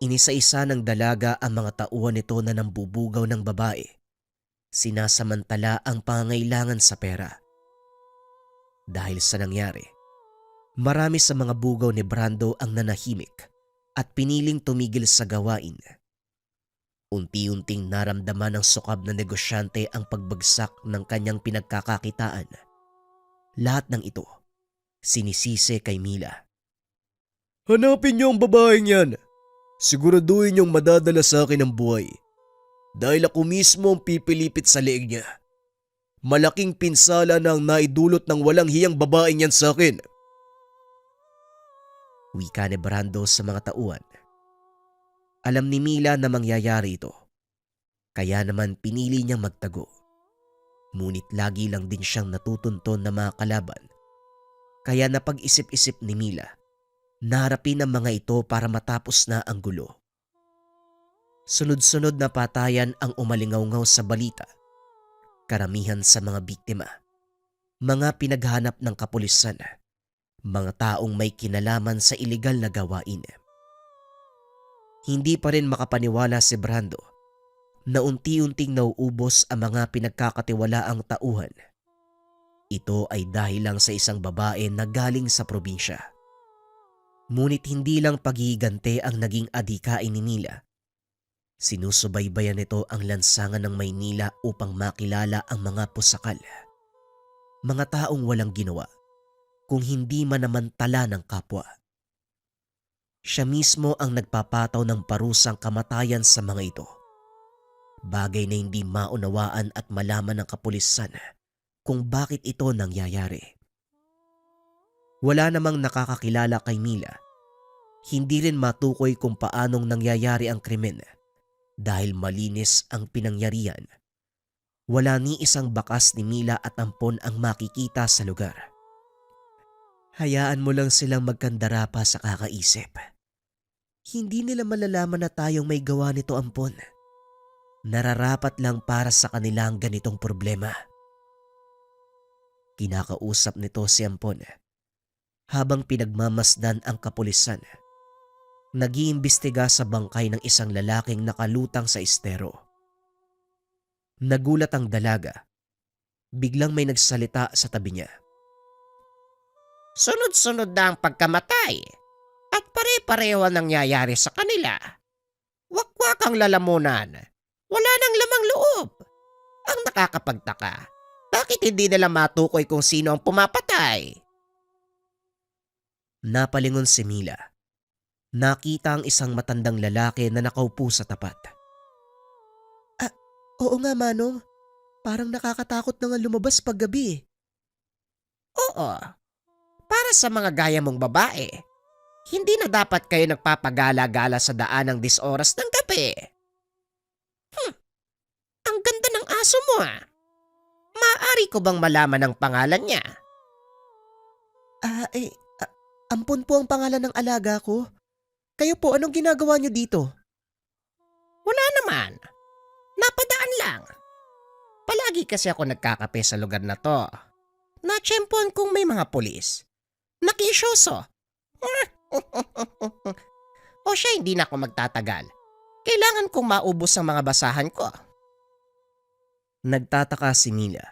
Inisa-isa ng dalaga ang mga tauhan nito na nambubugaw ng babae. Sinasamantala ang pangangailangan sa pera. Dahil sa nangyari, marami sa mga bugaw ni Brando ang nanahimik at piniling tumigil sa gawain. Unti-unting naramdaman ng sukab na negosyante ang pagbagsak ng kanyang pinagkakakitaan. Lahat ng ito, sinisisi kay Mila. Hanapin niyo ang babaeng yan. Siguraduhin niyong madadala sa akin ang buhay. Dahil ako mismo ang pipilipit sa leeg niya. Malaking pinsala na ang naidulot ng walang hiyang babaeng yan sa akin. Wika ni Brando sa mga tauhan. Alam ni Mila na mangyayari ito. Kaya naman pinili niyang magtago. Ngunit lagi lang din siyang natutunton na mga kalaban. Kaya napag-isip-isip ni Mila na harapin ang mga ito para matapos na ang gulo. Sunod-sunod na patayan ang umalingaw-ngaw sa balita. Karamihan sa mga biktima, mga pinaghanap ng kapulisan, mga taong may kinalaman sa ilegal na gawain. Hindi pa rin makapaniwala si Brando na unti-unting nauubos ang mga pinagkakatiwalaang tauhan. Ito ay dahil lang sa isang babae na galing sa probinsya. Ngunit hindi lang paghihigante ang naging adhikain ni Mila. Sinusubaybayan nito ang lansangan ng Maynila upang makilala ang mga pusakal. Mga taong walang ginawa, kung hindi manamantala ng kapwa. Siya mismo ang nagpapataw ng parusang kamatayan sa mga ito. Bagay na hindi maunawaan at malaman ng kapulisan kung bakit ito nangyayari. Wala namang nakakakilala kay Mila. Hindi rin matukoy kung paanong nangyayari ang krimen dahil malinis ang pinangyarihan. Wala ni isang bakas ni Mila at Ampon ang makikita sa lugar. Hayaan mo lang silang magkandara pa sa kakaisip. Hindi nila malalaman na tayong may gawa nito, Ampon. nararapat lang para sa kanilang ganitong problema. Kinakausap nito si Ampon habang pinagmamasdan ang kapulisan. Nag-iimbestiga sa bangkay ng isang lalaking nakalutang sa estero. Nagulat ang dalaga. Biglang may nagsalita sa tabi niya. Sunod-sunod na ang pagkamatay at pare-pareho ang nangyayari sa kanila. Wakwak ang lalamunan. Wala nang lamang loob. Ang nakakapagtaka, bakit hindi nila matukoy kung sino ang pumapatay? Napalingon si Mila. Nakita ang isang matandang lalaki na nakaupo sa tapat. Oo nga, Manong. Parang nakakatakot na nga lumabas paggabi. Oo, para sa mga gaya mong babae, hindi na dapat kayo nagpapagala-gala sa daan ng 10 oras ng gabi. Ang ganda ng aso mo Maaari ko bang malaman ang pangalan niya? Ampon po ang pangalan ng alaga ko. Kayo po, anong ginagawa niyo dito? Wala naman. Napadaan lang. Palagi kasi ako nagkakape sa lugar na to. Natsyempohan kong may mga pulis. Nakisyoso. O siya, hindi na ako magtatagal. Kailangan kong maubos ang mga basahan ko. Nagtataka si Mila.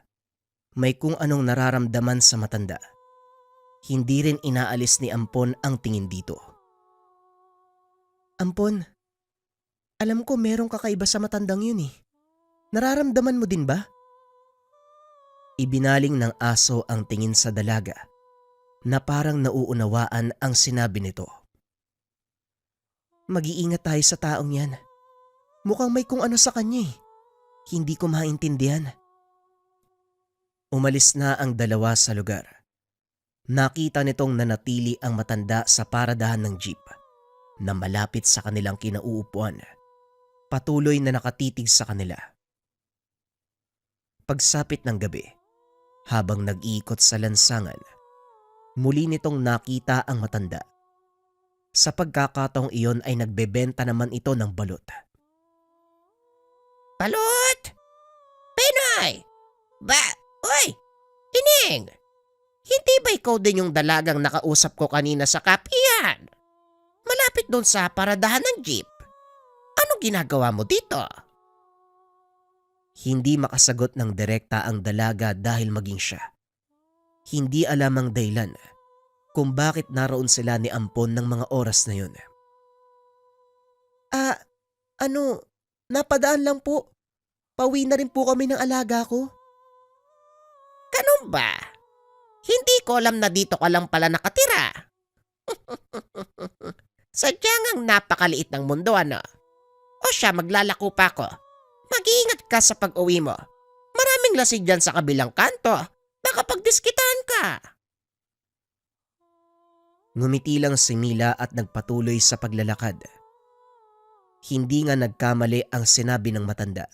May kung anong nararamdaman sa matanda. Hindi rin inaalis ni Ampon ang tingin dito. Ampon, alam ko merong kakaiba sa matandang yun eh. Nararamdaman mo din ba? Ibinaling ng aso ang tingin sa dalaga na parang nauunawaan ang sinabi nito. Mag-iingat tayo sa taong yan. Mukhang may kung ano sa kanya eh. Hindi ko maintindihan. Umalis na ang dalawa sa lugar. Nakita nitong nanatili ang matanda sa paradahan ng jeep na malapit sa kanilang kinauupuan. Patuloy na nakatitig sa kanila. Pagsapit ng gabi, habang nag-iikot sa lansangan, muli nitong nakita ang matanda. Sa pagkakataong iyon ay nagbebenta naman ito ng balot. Balot! Pinoy! Uy! Ining! Hindi ba ikaw din yung dalagang nakausap ko kanina sa kapihan? Malapit doon sa paradahan ng jeep. Ano ginagawa mo dito? Hindi makasagot ng direkta ang dalaga dahil maging siya. Hindi alam ang dahilan kung bakit naroon sila ni Ampon ng mga oras na yun. Napadaan lang po. Pauwi na rin po kami ng alaga ko. Ganun ba? Hindi ko alam na dito ka lang pala nakatira. Sadyang ang napakaliit ng mundo, ano? O siya, maglalako pa ako. Mag-iingat ka sa pag-uwi mo. Maraming lasing dyan sa kabilang kanto. Baka pagdiskitan ka. Ngumiti lang si Mila at nagpatuloy sa paglalakad. Hindi nga nagkamali ang sinabi ng matanda.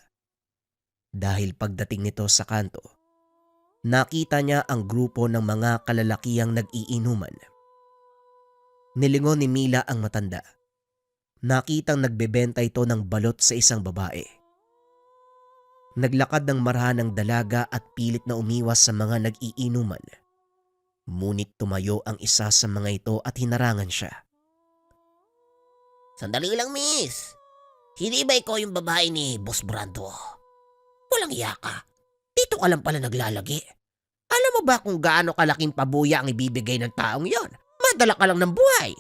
Dahil pagdating nito sa kanto, nakita niya ang grupo ng mga kalalakihang nag-iinuman. Nilingon ni Mila ang matanda. Nakitang nagbebenta ito ng balot sa isang babae. Naglakad ng marahan ng dalaga at pilit na umiwas sa mga nag-iinuman. Ngunit tumayo ang isa sa mga ito at hinarangan siya. Sandali lang, miss. Hindi ba ikaw yung babae ni Boss Brando? Walang iya ka. Dito ka lang pala naglalagi. Alam mo ba kung gaano kalaking pabuya ang ibibigay ng taong yon? Madala ka lang ng buhay.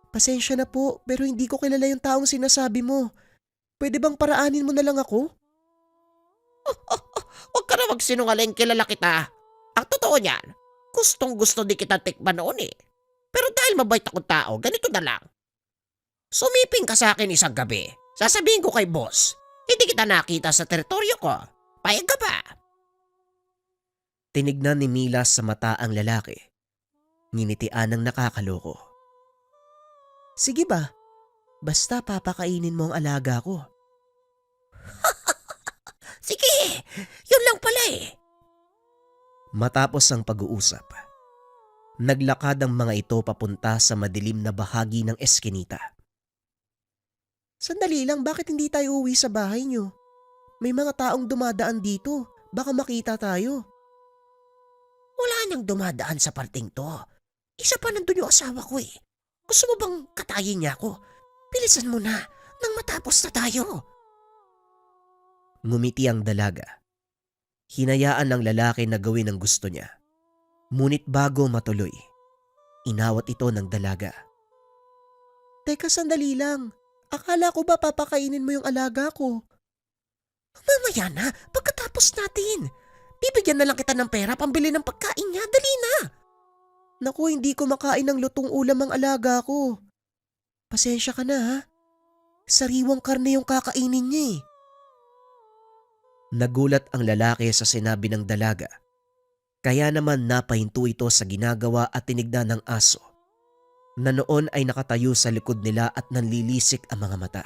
Pasensya na po, pero hindi ko kilala yung taong sinasabi mo. Pwede bang paraanin mo na lang ako? Huwag ka na magsinungaling, kilala kita. Ang totoo niyan, gustong gusto di kita tikman noon eh. Pero dahil mabait akong tao, ganito na lang. Sumiping ka sa akin isang gabi. Sasabihin ko kay boss, hindi kita nakita sa teritoryo ko. Payag ka ba? Tinignan ni Mila sa mata ang lalaki. Nginitian ng nakakaloko. Sige ba? Basta papakainin mo ang alaga ko. Sige, yun lang pala eh. Matapos ang pag-uusap, naglakad ang mga ito papunta sa madilim na bahagi ng eskinita. Sandali lang, bakit hindi tayo uwi sa bahay niyo? May mga taong dumadaan dito. Baka makita tayo. Wala nang dumadaan sa parting to. Isa pa nandun yung asawa ko eh. Gusto mo bang katayin niya ako? Bilisan mo na, nang matapos na tayo. Ngumiti ang dalaga. Hinayaan ng lalaki na gawin ang gusto niya. Ngunit bago matuloy, inawat ito ng dalaga. Teka, sandali lang. Akala ko ba papakainin mo yung alaga ko? Mamaya na, pagkatapos natin. Bibigyan na lang kita ng pera pambili ng pagkain niya. Dali na. Naku, hindi ko makain ng lutong ulam ang alaga ko. Pasensya ka na ha. Sariwang karne yung kakainin niya eh. Nagulat ang lalaki sa sinabi ng dalaga. Kaya naman napahinto ito sa ginagawa at tinignan ng aso, na noon ay nakatayo sa likod nila at nanlilisik ang mga mata.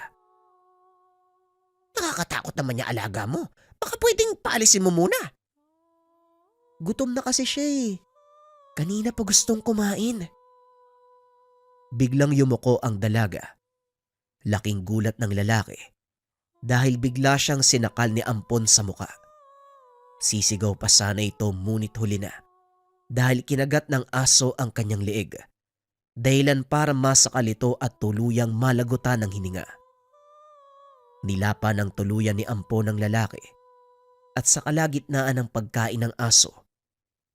Nakakatakot naman niya alaga mo. Baka pwedeng paalisin mo muna. Gutom na kasi siya eh. Kanina pa gustong kumain. Biglang yumuko ang dalaga. Laking gulat ng lalaki dahil bigla siyang sinakal ni Ampon sa muka. Sisigaw pa sana ito ngunit huli na dahil kinagat ng aso ang kanyang leeg. Dahilan para masakal ito at tuluyang malagutan ng hininga. Nilapan ng tuluyan ni Ampon ng lalaki at sa kalagitnaan ng pagkain ng aso,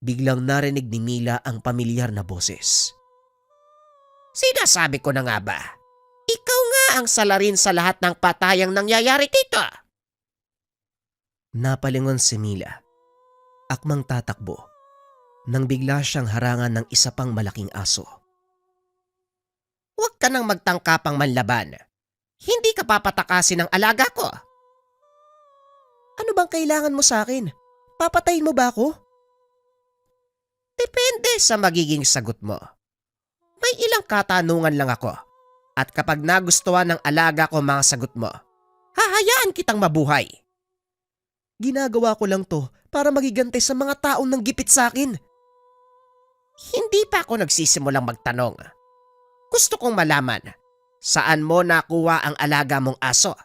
biglang narinig ni Mila ang pamilyar na boses. Sinasabi ko na nga ba? Ikaw nga ang salarin sa lahat ng patayang nangyayari dito. Napalingon si Mila. Akmang tatakbo nang bigla siyang harangan ng isa pang malaking aso. Huwag ka nang magtangkapang manlaban. Hindi ka papatakasin ng alaga ko. Ano bang kailangan mo sa akin? Papatayin mo ba ako? Depende sa magiging sagot mo. May ilang katanungan lang ako. At kapag nagustuhan ng alaga ko mga sagot mo, hahayaan kitang mabuhay. Ginagawa ko lang to para magigante sa mga taong nanggipit sa akin. Hindi pa ako nagsisimulang magtanong. Gusto kong malaman, saan mo nakuha ang alaga mong aso?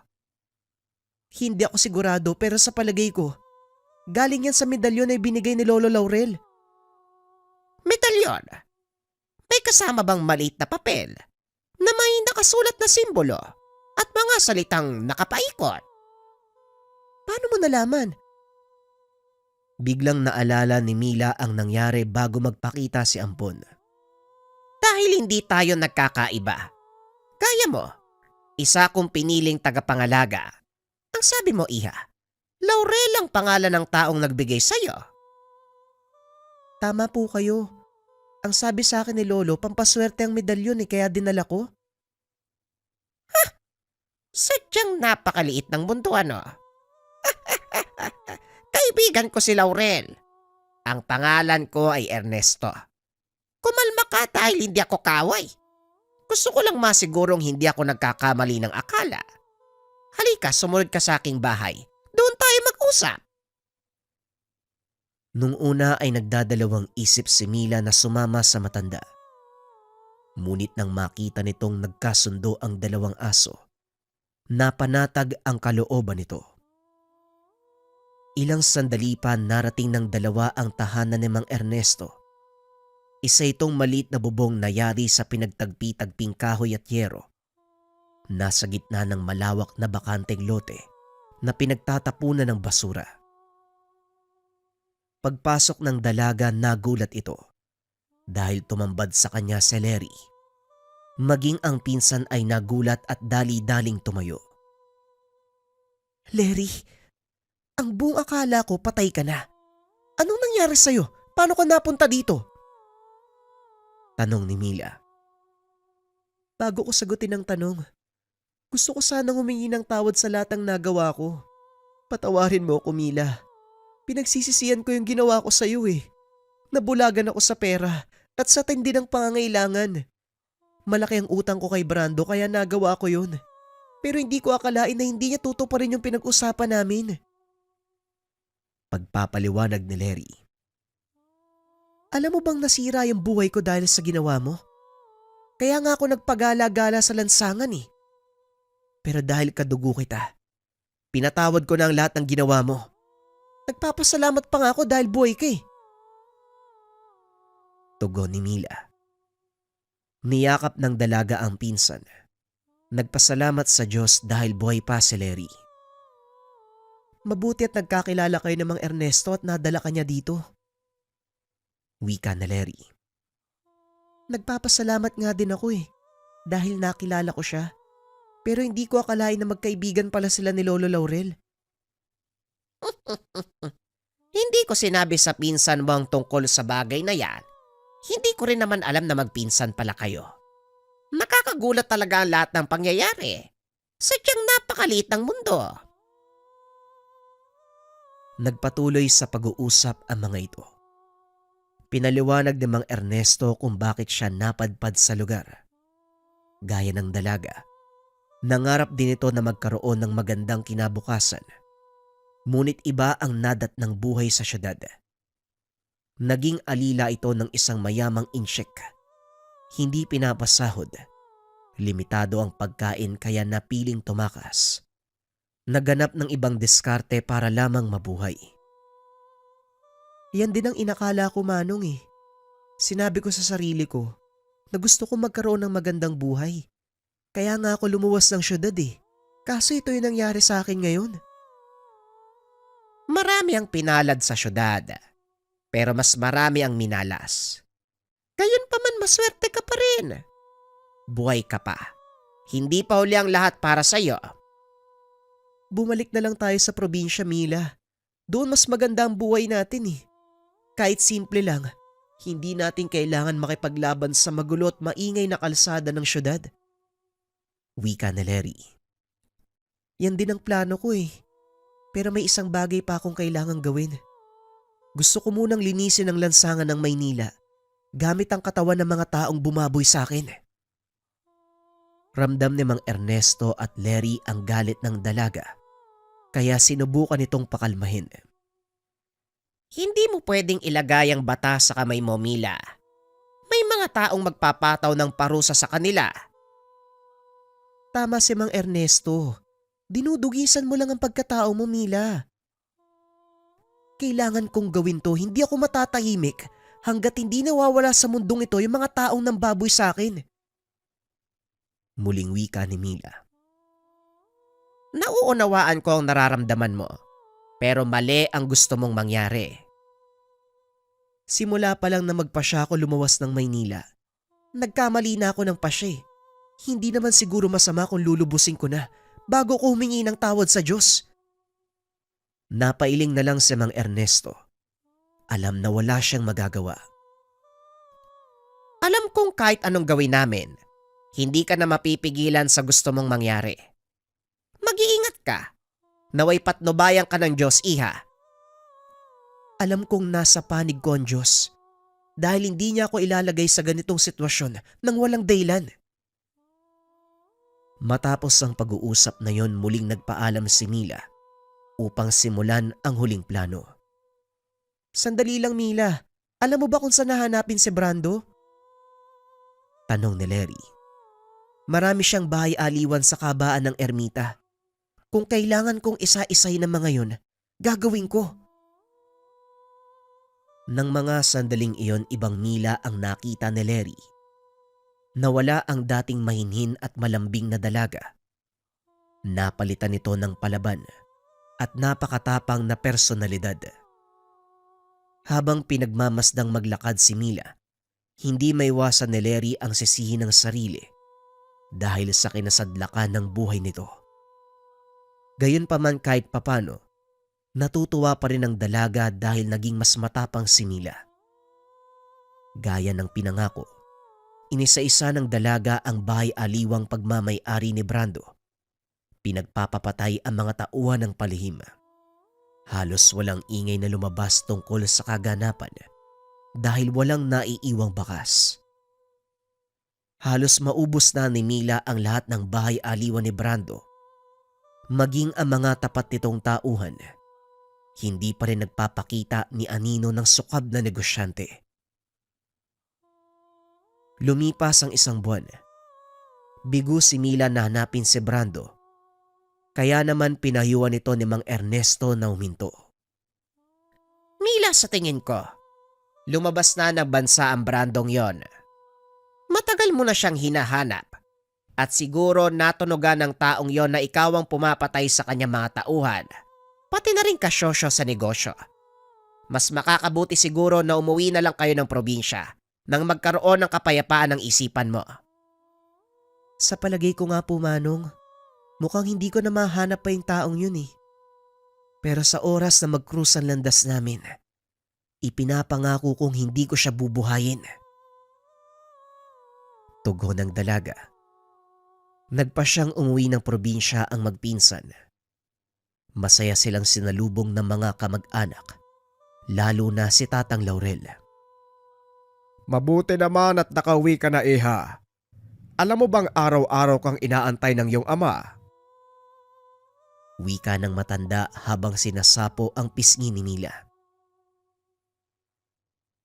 Hindi ako sigurado pero sa palagay ko, galing yan sa medalyon na binigay ni Lolo Laurel. Medalyon? May kasama bang maliit na papel na may nakasulat na simbolo at mga salitang nakapaikot? Paano mo nalaman? Biglang naalala ni Mila ang nangyari bago magpakita si Ampon. Dahil hindi tayo nagkakaiba. Kaya mo, isa kong piniling tagapangalaga. Ang sabi mo, Iha, Laurel ang pangalan ng taong nagbigay sa'yo. Tama po kayo. Ang sabi sa akin ni Lolo, pampaswerte ang medalyon kaya dinala ko. Sadyang napakaliit ng mundo ano. Kaibigan ko si Laurel. Ang pangalan ko ay Ernesto. Kumalma ka dahil hindi ako kaway. Gusto ko lang masigurong hindi ako nagkakamali ng akala. Halika, sumunod ka sa aking bahay. Doon tayo mag-usap. Nung una ay nagdadalawang isip si Mila na sumama sa matanda. Ngunit nang makita nitong nagkasundo ang dalawang aso, napanatag ang kalooban nito. Ilang sandali pa narating ng dalawa ang tahanan ni Mang Ernesto. Isa itong maliit na bubong na yari sa pinagtagpi-tagping kahoy at yero. Nasa gitna ng malawak na bakanteng lote na pinagtatapunan ng basura. Pagpasok ng dalaga nagulat ito dahil tumambad sa kanya si Larry. Maging ang pinsan ay nagulat at dali-daling tumayo. Larry, ang buong akala ko patay ka na. Anong nangyari sa'yo? Paano ka napunta dito? Tanong ni Mila. Bago ko sagutin ang tanong, gusto ko sanang humingi ng tawad sa lahat ng nagawa ko. Patawarin mo ako, Mila. Pinagsisisihan ko yung ginawa ko sa'yo eh. Nabulagan ako sa pera at sa tindi ng pangangailangan. Malaki ang utang ko kay Brando kaya nagawa ko yun. Pero hindi ko akalain na hindi niya tutuparin yung pinag-usapan namin. Pagpapaliwanag ni Larry. Alam mo bang nasira yung buhay ko dahil sa ginawa mo? Kaya nga ako nagpagala-gala sa lansangan eh. Pero dahil kadugo kita, pinatawad ko na ang lahat ng ginawa mo. Nagpapasalamat pa nga ako dahil buhay ka eh. Tugon ni Mila. Niyakap ng dalaga ang pinsan. Nagpasalamat sa Diyos dahil buhay pa si Larry. Mabuti at nagkakilala kayo ng Mang Ernesto at nadala ka niya dito. Wika na Larry. Nagpapasalamat nga din ako eh, dahil nakilala ko siya. Pero hindi ko akalain na magkaibigan pala sila ni Lolo Laurel. Hindi ko sinabi sa pinsan mo ang tungkol sa bagay na yan. Hindi ko rin naman alam na magpinsan pala kayo. Nakakagulat talaga ang lahat ng pangyayari. Sadyang napakaliit ng mundo. Nagpatuloy sa pag-uusap ang mga ito. Pinaliwanag ni Mang Ernesto kung bakit siya napadpad sa lugar. Gaya ng dalaga, nangarap din ito na magkaroon ng magandang kinabukasan. Ngunit iba ang nadat ng buhay sa syudad. Naging alila ito ng isang mayamang insyek. Hindi pinapasahod. Limitado ang pagkain kaya napiling tumakas. Naganap ng ibang diskarte para lamang mabuhay. Yan din ang inakala ko, Manong eh. Sinabi ko sa sarili ko na gusto ko magkaroon ng magandang buhay. Kaya nga ako lumuwas ng syudad eh. Kaso ito yung nangyari sa akin ngayon. Marami ang pinalad sa syudad, pero mas marami ang minalas. Gayon pa man maswerte ka pa rin. Buhay ka pa. Hindi pa huli ang lahat para sa'yo. Bumalik na lang tayo sa probinsya, Mila. Doon mas maganda ang buhay natin eh. Kahit simple lang, hindi natin kailangan makipaglaban sa magulo at maingay na kalsada ng syudad. Wika na Larry. Yan din ang plano ko eh. Pero may isang bagay pa akong kailangang gawin. Gusto ko munang linisin ang lansangan ng Maynila gamit ang katawan ng mga taong bumaboy sa akin. Ramdam ni Mang Ernesto at Larry ang galit ng dalaga, kaya sinubukan itong pakalmahin. Hindi mo pwedeng ilagay ang bata sa kamay mo, Mila. May mga taong magpapataw ng parusa sa kanila. Tama si Mang Ernesto. Dinudugisan mo lang ang pagkatao mo, Mila. Kailangan kong gawin to, hindi ako matatahimik hanggat hindi nawawala sa mundong ito yung mga taong nambaboy sa akin. Muling wika ni Mila. Nauunawaan ko ang nararamdaman mo, pero mali ang gusto mong mangyari. Simula pa lang na magpasya ako lumuwas ng Maynila, nagkamali na ako ng pasya. Hindi naman siguro masama kung lulubusin ko na bago ko humingi ng tawad sa Diyos. Napailing na lang si Mang Ernesto. Alam na wala siyang magagawa. Alam kong kahit anong gawin namin, hindi ka na mapipigilan sa gusto mong mangyari. Mag-iingat ka. Naway patnubayan ka ng Diyos, iha. Alam kong nasa panig ko ang Diyos dahil hindi niya ako ilalagay sa ganitong sitwasyon nang walang dahilan. Matapos ang pag-uusap na yon, muling nagpaalam si Mila upang simulan ang huling plano. Sandali lang, Mila. Alam mo ba kung saan nahanapin si Brando? Tanong ni Larry. Marami siyang bahay-aliwan sa kabaan ng ermita. Kung kailangan kong isa-isay ng mga yon, gagawin ko. Nang mga sandaling iyon, ibang Mila ang nakita ni Larry. Nawala ang dating mahinhin at malambing na dalaga. Napalitan ito ng palaban at napakatapang na personalidad. Habang pinagmamasdang maglakad si Mila, hindi maiwasan ni Larry ang sisihin ng sarili dahil sa kinasadlakan ng buhay nito. Gayunpaman kahit papano, natutuwa pa rin ang dalaga dahil naging mas matapang si Mila. Gaya ng pinangako, inisa-isa ng dalaga ang bahay-aliwang pagmamay-ari ni Brando. Pinagpapapatay ang mga tauhan ng palihim. Halos walang ingay na lumabas tungkol sa kaganapan dahil walang naiiwang bakas. Halos maubos na ni Mila ang lahat ng bahay-aliwan ni Brando. Maging ang mga tapat nitong tauhan, hindi pa rin nagpapakita ni anino ng sukab na negosyante. Lumipas ang isang buwan. Bigo si Mila na hanapin si Brando Kaya naman pinahiyuan ito ni Mang Ernesto na huminto. Mila, sa tingin ko, lumabas na ng bansa ang Brandong yon. Matagal mo na siyang hinahanap at siguro natunugan ng taong yon na ikaw ang pumapatay sa kanyang mga tauhan, pati na rin kasyosyo sa negosyo. Mas makakabuti siguro na umuwi na lang kayo ng probinsya nang magkaroon ng kapayapaan ng isipan mo. Sa palagay ko nga po, Manong, mukhang hindi ko na mahanap pa yung taong yun eh. Pero sa oras na mag-cruise ang landas namin, ipinapangako kong hindi ko siya bubuhayin. Tugon ng dalaga. Nagpa siyang umuwi ng probinsya ang magpinsan. Masaya silang sinalubong ng mga kamag-anak, lalo na si Tatang Laurel. Mabuti naman at nakauwi ka na, Iha. Alam mo bang araw-araw kang inaantay ng iyong ama? Wika ng matanda habang sinasapo ang pisngi ni Mila.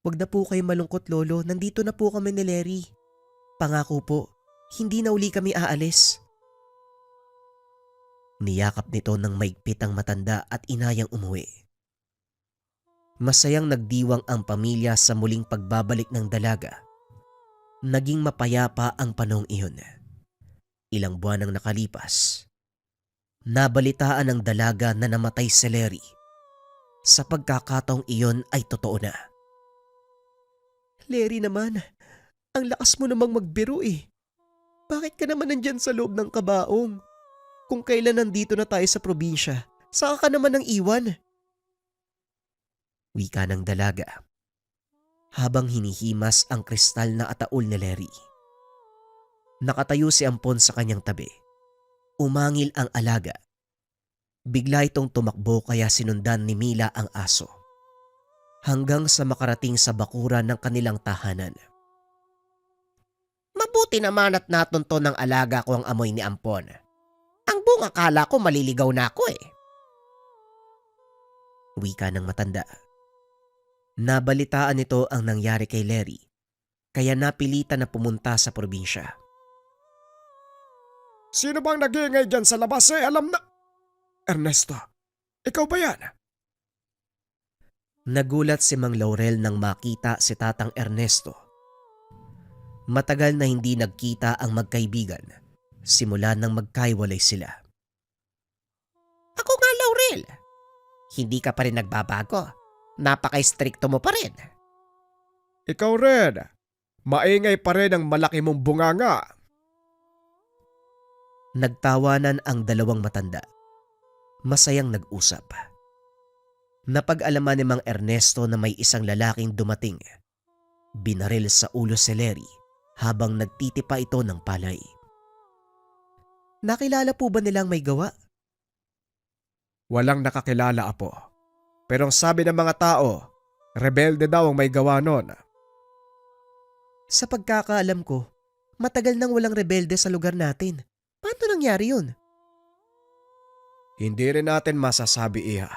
Huwag na po kayo malungkot, Lolo. Nandito na po kami ni Larry. Pangako po, hindi na uli kami aalis. Niyakap nito ng maigpit ang matanda at inayang umuwi. Masayang nagdiwang ang pamilya sa muling pagbabalik ng dalaga. Naging mapayapa ang panahong iyon. Ilang buwan ang nakalipas. Nabalitaan ng dalaga na namatay si Larry. Sa pagkakataong iyon ay totoo na. Larry naman, ang lakas mo namang magbiro eh. Bakit ka naman nandyan sa loob ng kabaong? Kung kailan nandito na tayo sa probinsya, saka ka naman nang iwan? Wika ng dalaga. Habang hinihimas ang kristal na ataol ni Larry. Nakatayo si Ampon sa kanyang tabi. Umangil ang alaga. Bigla itong tumakbo kaya sinundan ni Mila ang aso. Hanggang sa makarating sa bakuran ng kanilang tahanan. Mabuti naman at natunto ng alaga ko ang amoy ni Ampon. Ang buong akala ko maliligaw na ako eh. Wika ng matanda. Nabalitaan nito ang nangyari kay Larry, kaya napilitan na pumunta sa probinsya. Sino bang nag-iingay dyan sa labas alam na... Ernesto, ikaw ba yan? Nagulat si Mang Laurel nang makita si Tatang Ernesto. Matagal na hindi nagkita ang magkaibigan, simula nang magkaiwalay sila. Ako nga, Laurel. Hindi ka pa rin nagbabago. Napaka-stricto mo pa rin. Ikaw rin. Maingay pa rin ang malaki mong bunganga. Nagtawanan ang dalawang matanda. Masayang nag-usap. Napag-alaman ni Mang Ernesto na may isang lalaking dumating. Binaril sa ulo si Larry habang nagtitipa ito ng palay. Nakilala po ba nilang may gawa? Walang nakakilala, Apo. Pero ang sabi ng mga tao, rebelde daw ang may gawa nun. Sa pagkakaalam ko, matagal nang walang rebelde sa lugar natin. Paano nangyari yun? Hindi rin natin masasabi, Iha.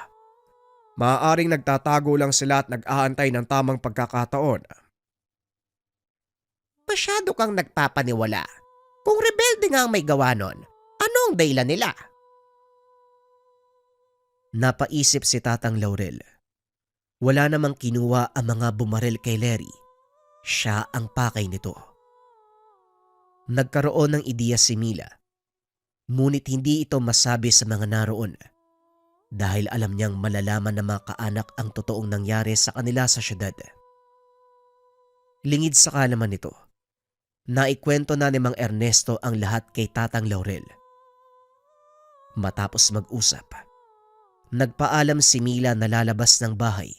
Maaaring nagtatago lang sila at nag-aantay ng tamang pagkakataon. Masyado kang nagpapaniwala. Kung rebelde nga ang may gawa nun, ano ang dahilan nila? Napaisip si Tatang Laurel. Wala namang kinuha ang mga bumaril kay Larry. Siya ang pakay nito. Nagkaroon ng ideya si Mila. Ngunit hindi ito masabi sa mga naroon. Dahil alam niyang malalaman ng mga kaanak ang totoong nangyari sa kanila sa syudad. Lingid sa kalaman nito. Naikwento na ni Mang Ernesto ang lahat kay Tatang Laurel. Matapos mag-usap, nagpaalam si Mila na lalabas ng bahay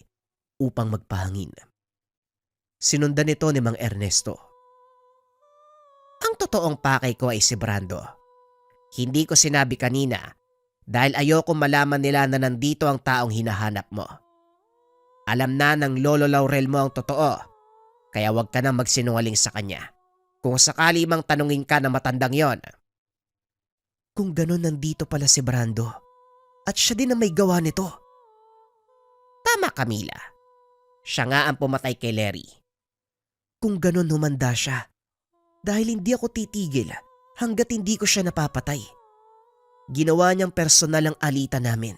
upang magpahangin. Sinundan nito ni Mang Ernesto. Ang totoong pakay ko ay si Brando. Hindi ko sinabi kanina dahil ayoko malaman nila na nandito ang taong hinahanap mo. Alam na ng Lolo Laurel mo ang totoo, kaya huwag ka nang magsinungaling sa kanya. Kung sakali mang tanungin ka ng matandang yon. Kung ganun, nandito pala si Brando at siya din ang may gawa nito. Tama, Camila. Siya nga ang pumatay kay Larry. Kung ganun, humanda siya. Dahil hindi ako titigil hanggat hindi ko siya napapatay. Ginawa niyang personal ang alitan namin.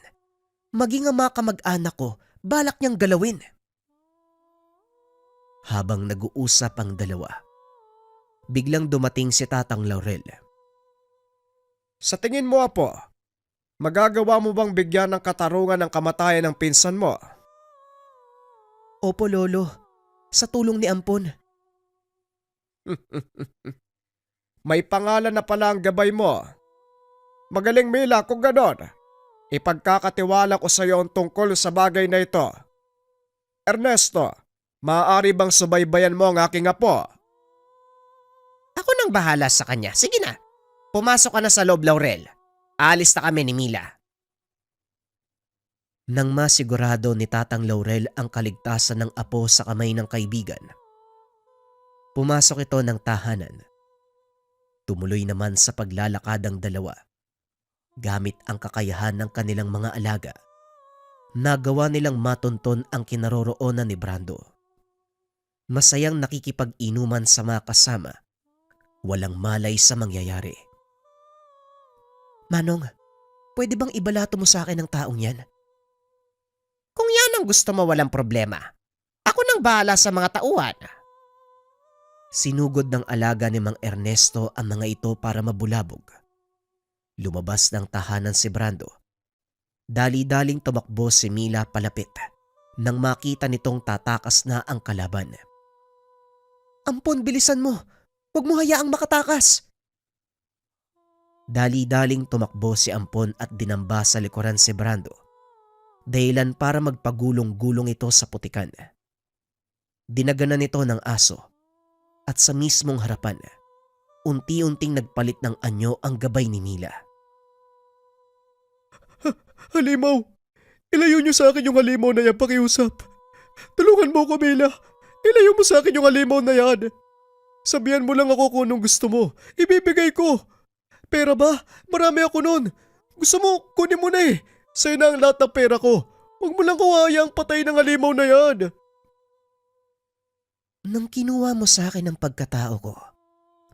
Maging ang mga kamag-anak ko, balak niyang galawin. Habang nag-uusap ang dalawa, biglang dumating si Tatang Laurel. Sa tingin mo, Apo, magagawa mo bang bigyan ng katarungan ng kamatayan ng pinsan mo? Opo, Lolo. Sa tulong ni Ampon. May pangalan na pala ang gabay mo. Magaling, Mila, kung ganon. Ipagkakatiwala ko sa iyo ang tungkol sa bagay na ito. Ernesto, maaari bang subaybayan mo ang aking apo? Ako nang bahala sa kanya. Sige na. Pumasok ka na sa loob, Laurel. Alis na kami ni Mila. Nang masigurado ni Tatang Laurel ang kaligtasan ng apo sa kamay ng kaibigan, pumasok ito ng tahanan. Tumuloy naman sa paglalakad ang dalawa. Gamit ang kakayahan ng kanilang mga alaga, nagawa nilang matunton ang kinaroroonan ni Brando. Masayang nakikipag-inuman sa mga kasama, walang malay sa mangyayari. Manong, pwede bang ibalato mo sa akin ang taong yan? Kung yan ang gusto mo, walang problema. Ako nang bahala sa mga tauhan. Sinugod ng alaga ni Mang Ernesto ang mga ito para mabulabog. Lumabas ng tahanan si Brando. Dali-daling tumakbo si Mila palapit nang makita nitong tatakas na ang kalaban. Ampon, bilisan mo! Huwag mo hayaang makatakas! Dali-daling tumakbo si Ampon at dinamba sa likuran si Brando. Dahilan para magpagulong-gulong ito sa putikan. Dinaganan nito ng aso at sa mismong harapan, unti-unting nagpalit ng anyo ang gabay ni Mila. Halimaw! Ilayo niyo sa akin yung halimaw na yan, pakiusap. Tulungan mo ko, Mila. Ilayo mo sa akin yung halimaw na yan. Sabihan mo lang ako kung anong gusto mo. Ibibigay ko. Pera ba? Marami ako nun. Gusto mo, kunin mo na eh. Sa'yo na ang lahat ng pera ko. Huwag mo lang kawayang patay ng halimaw na yan. Nang kinuha mo sa akin ang pagkatao ko,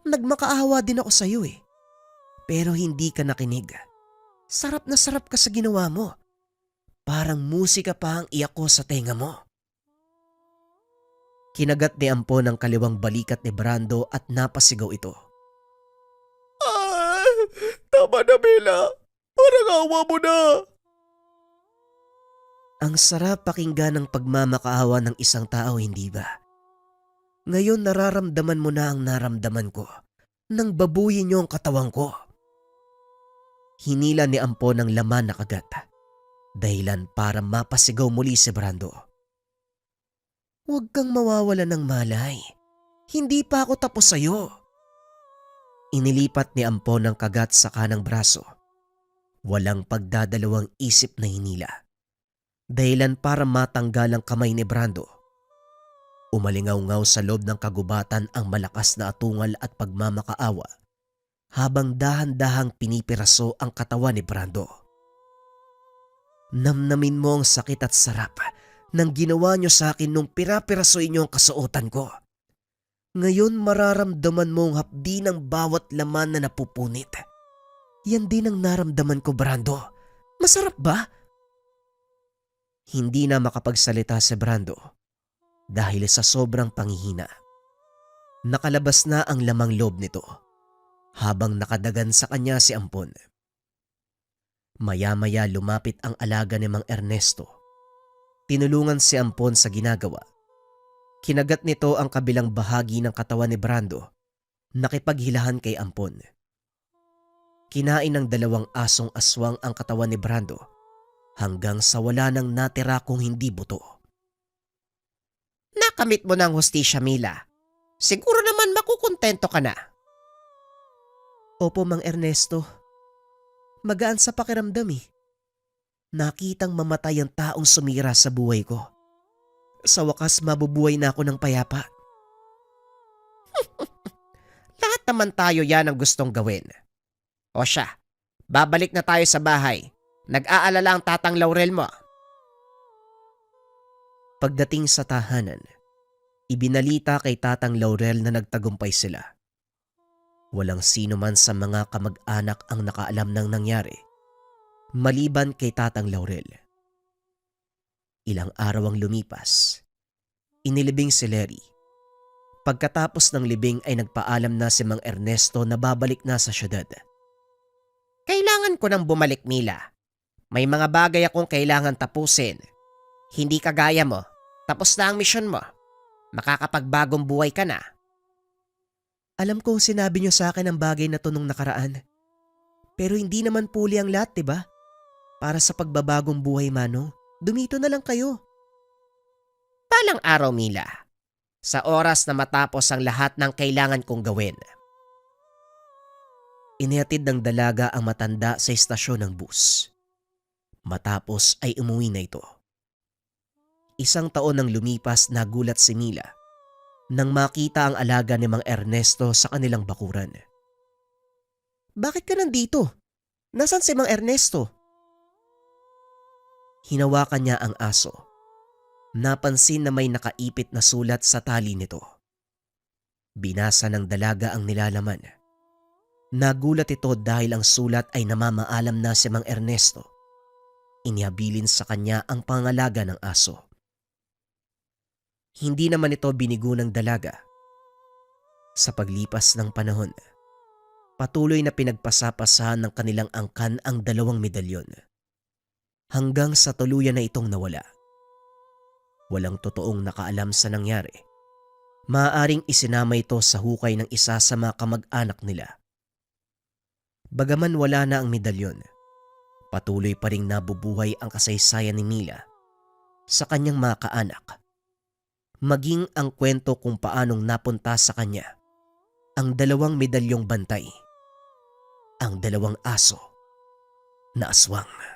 nagmakaawa din ako sa iyo eh. Pero hindi ka nakinig. Sarap na sarap ka sa ginawa mo. Parang musika pa ang iyak ko sa tenga mo. Kinagat ni Ampon ang kaliwang balikat ni Brando at napasigaw ito. Tama na, Mila. Parang awa mo na. Ang sarap pakinggan ng pagmamakaawa ng isang tao, hindi ba? Ngayon nararamdaman mo na ang naramdaman ko nang babuyin niyo ang katawan ko. Hinila ni Ampon ang laman na kagat, dahilan para mapasigaw muli si Brando. Huwag kang mawawala ng malay. Hindi pa ako tapos sa'yo. Inilipat ni Ampon ang kagat sa kanang braso. Walang pagdadalawang isip na hinila. Dahilan para matanggal ang kamay ni Brando. Umalingaw-ngaw sa loob ng kagubatan ang malakas na atungal at pagmamakaawa habang dahan-dahang pinipiraso ang katawan ni Brando. Namnamin mo ang sakit at sarap ng ginawa niyo sa akin nung pirapirasoin niyo ang kasuotan ko. Ngayon mararamdaman mo ang hapdi ng bawat laman na napupunit. Yan din ang naramdaman ko, Brando. Masarap ba? Hindi na makapagsalita si Brando dahil sa sobrang panghihina. Nakalabas na ang lamang loob nito habang nakadagan sa kanya si Ampon. Maya-maya lumapit ang alaga ni Mang Ernesto. Tinulungan si Ampon sa ginagawa. Kinagat nito ang kabilang bahagi ng katawan ni Brando, nakipaghilahan kay Ampon. Kinain ng dalawang asong aswang ang katawan ni Brando hanggang sa wala nang natira kung hindi buto. Nakamit mo ng hustisya, Mila. Siguro naman makukontento ka na. Opo, Mang Ernesto. Magaan sa pakiramdam eh. Nakitang mamatay ang taong sumira sa buhay ko. Sa wakas mabubuhay na ako ng payapa. Lahat naman tayo yan ang gustong gawin. O siya, babalik na tayo sa bahay. Nag-aalala ang Tatang Laurel mo. Pagdating sa tahanan, ibinalita kay Tatang Laurel na nagtagumpay sila. Walang sino man sa mga kamag-anak ang nakaalam ng nangyari, maliban kay Tatang Laurel. Ilang araw ang lumipas. Inilibing si Lery. Pagkatapos ng libing ay nagpaalam na si Mang Ernesto na babalik na sa syudad. Kailangan ko nang bumalik, Mila. May mga bagay akong kailangan tapusin. Hindi kagaya mo. Tapos na ang misyon mo. Makakapagbagong buhay ka na. Alam kong sinabi niyo sa akin ang bagay na to nung nakaraan. Pero hindi naman puli ang lahat, diba? Para sa pagbabagong buhay, Manong, dumito na lang kayo. Palang araw, Mila. Sa oras na matapos ang lahat ng kailangan kong gawin. Inihatid ng dalaga ang matanda sa istasyon ng bus. Matapos ay umuwi na ito. Isang taon nang lumipas, nagulat si Mila nang makita ang alaga ni Mang Ernesto sa kanilang bakuran. Bakit ka nandito? Nasaan si Mang Ernesto? Hinawakan niya ang aso. Napansin na may nakaipit na sulat sa tali nito. Binasa ng dalaga ang nilalaman. Nagulat ito dahil ang sulat ay namamaalam na si Mang Ernesto. Inihabilin sa kanya ang pangalaga ng aso. Hindi naman ito binigo ng dalaga. Sa paglipas ng panahon, patuloy na pinagpasapasahan ng kanilang angkan ang 2 medalyon. Hanggang sa tuluyan na itong nawala. Walang totoong nakaalam sa nangyari. Maaaring isinama ito sa hukay ng isa sa mga kamag-anak nila. Bagaman wala na ang medalyon, patuloy pa ring nabubuhay ang kasaysayan ni Mila sa kanyang mga kaanak. Maging ang kwento kung paanong napunta sa kanya ang 2 medalyong bantay, ang 2 aso na aswang.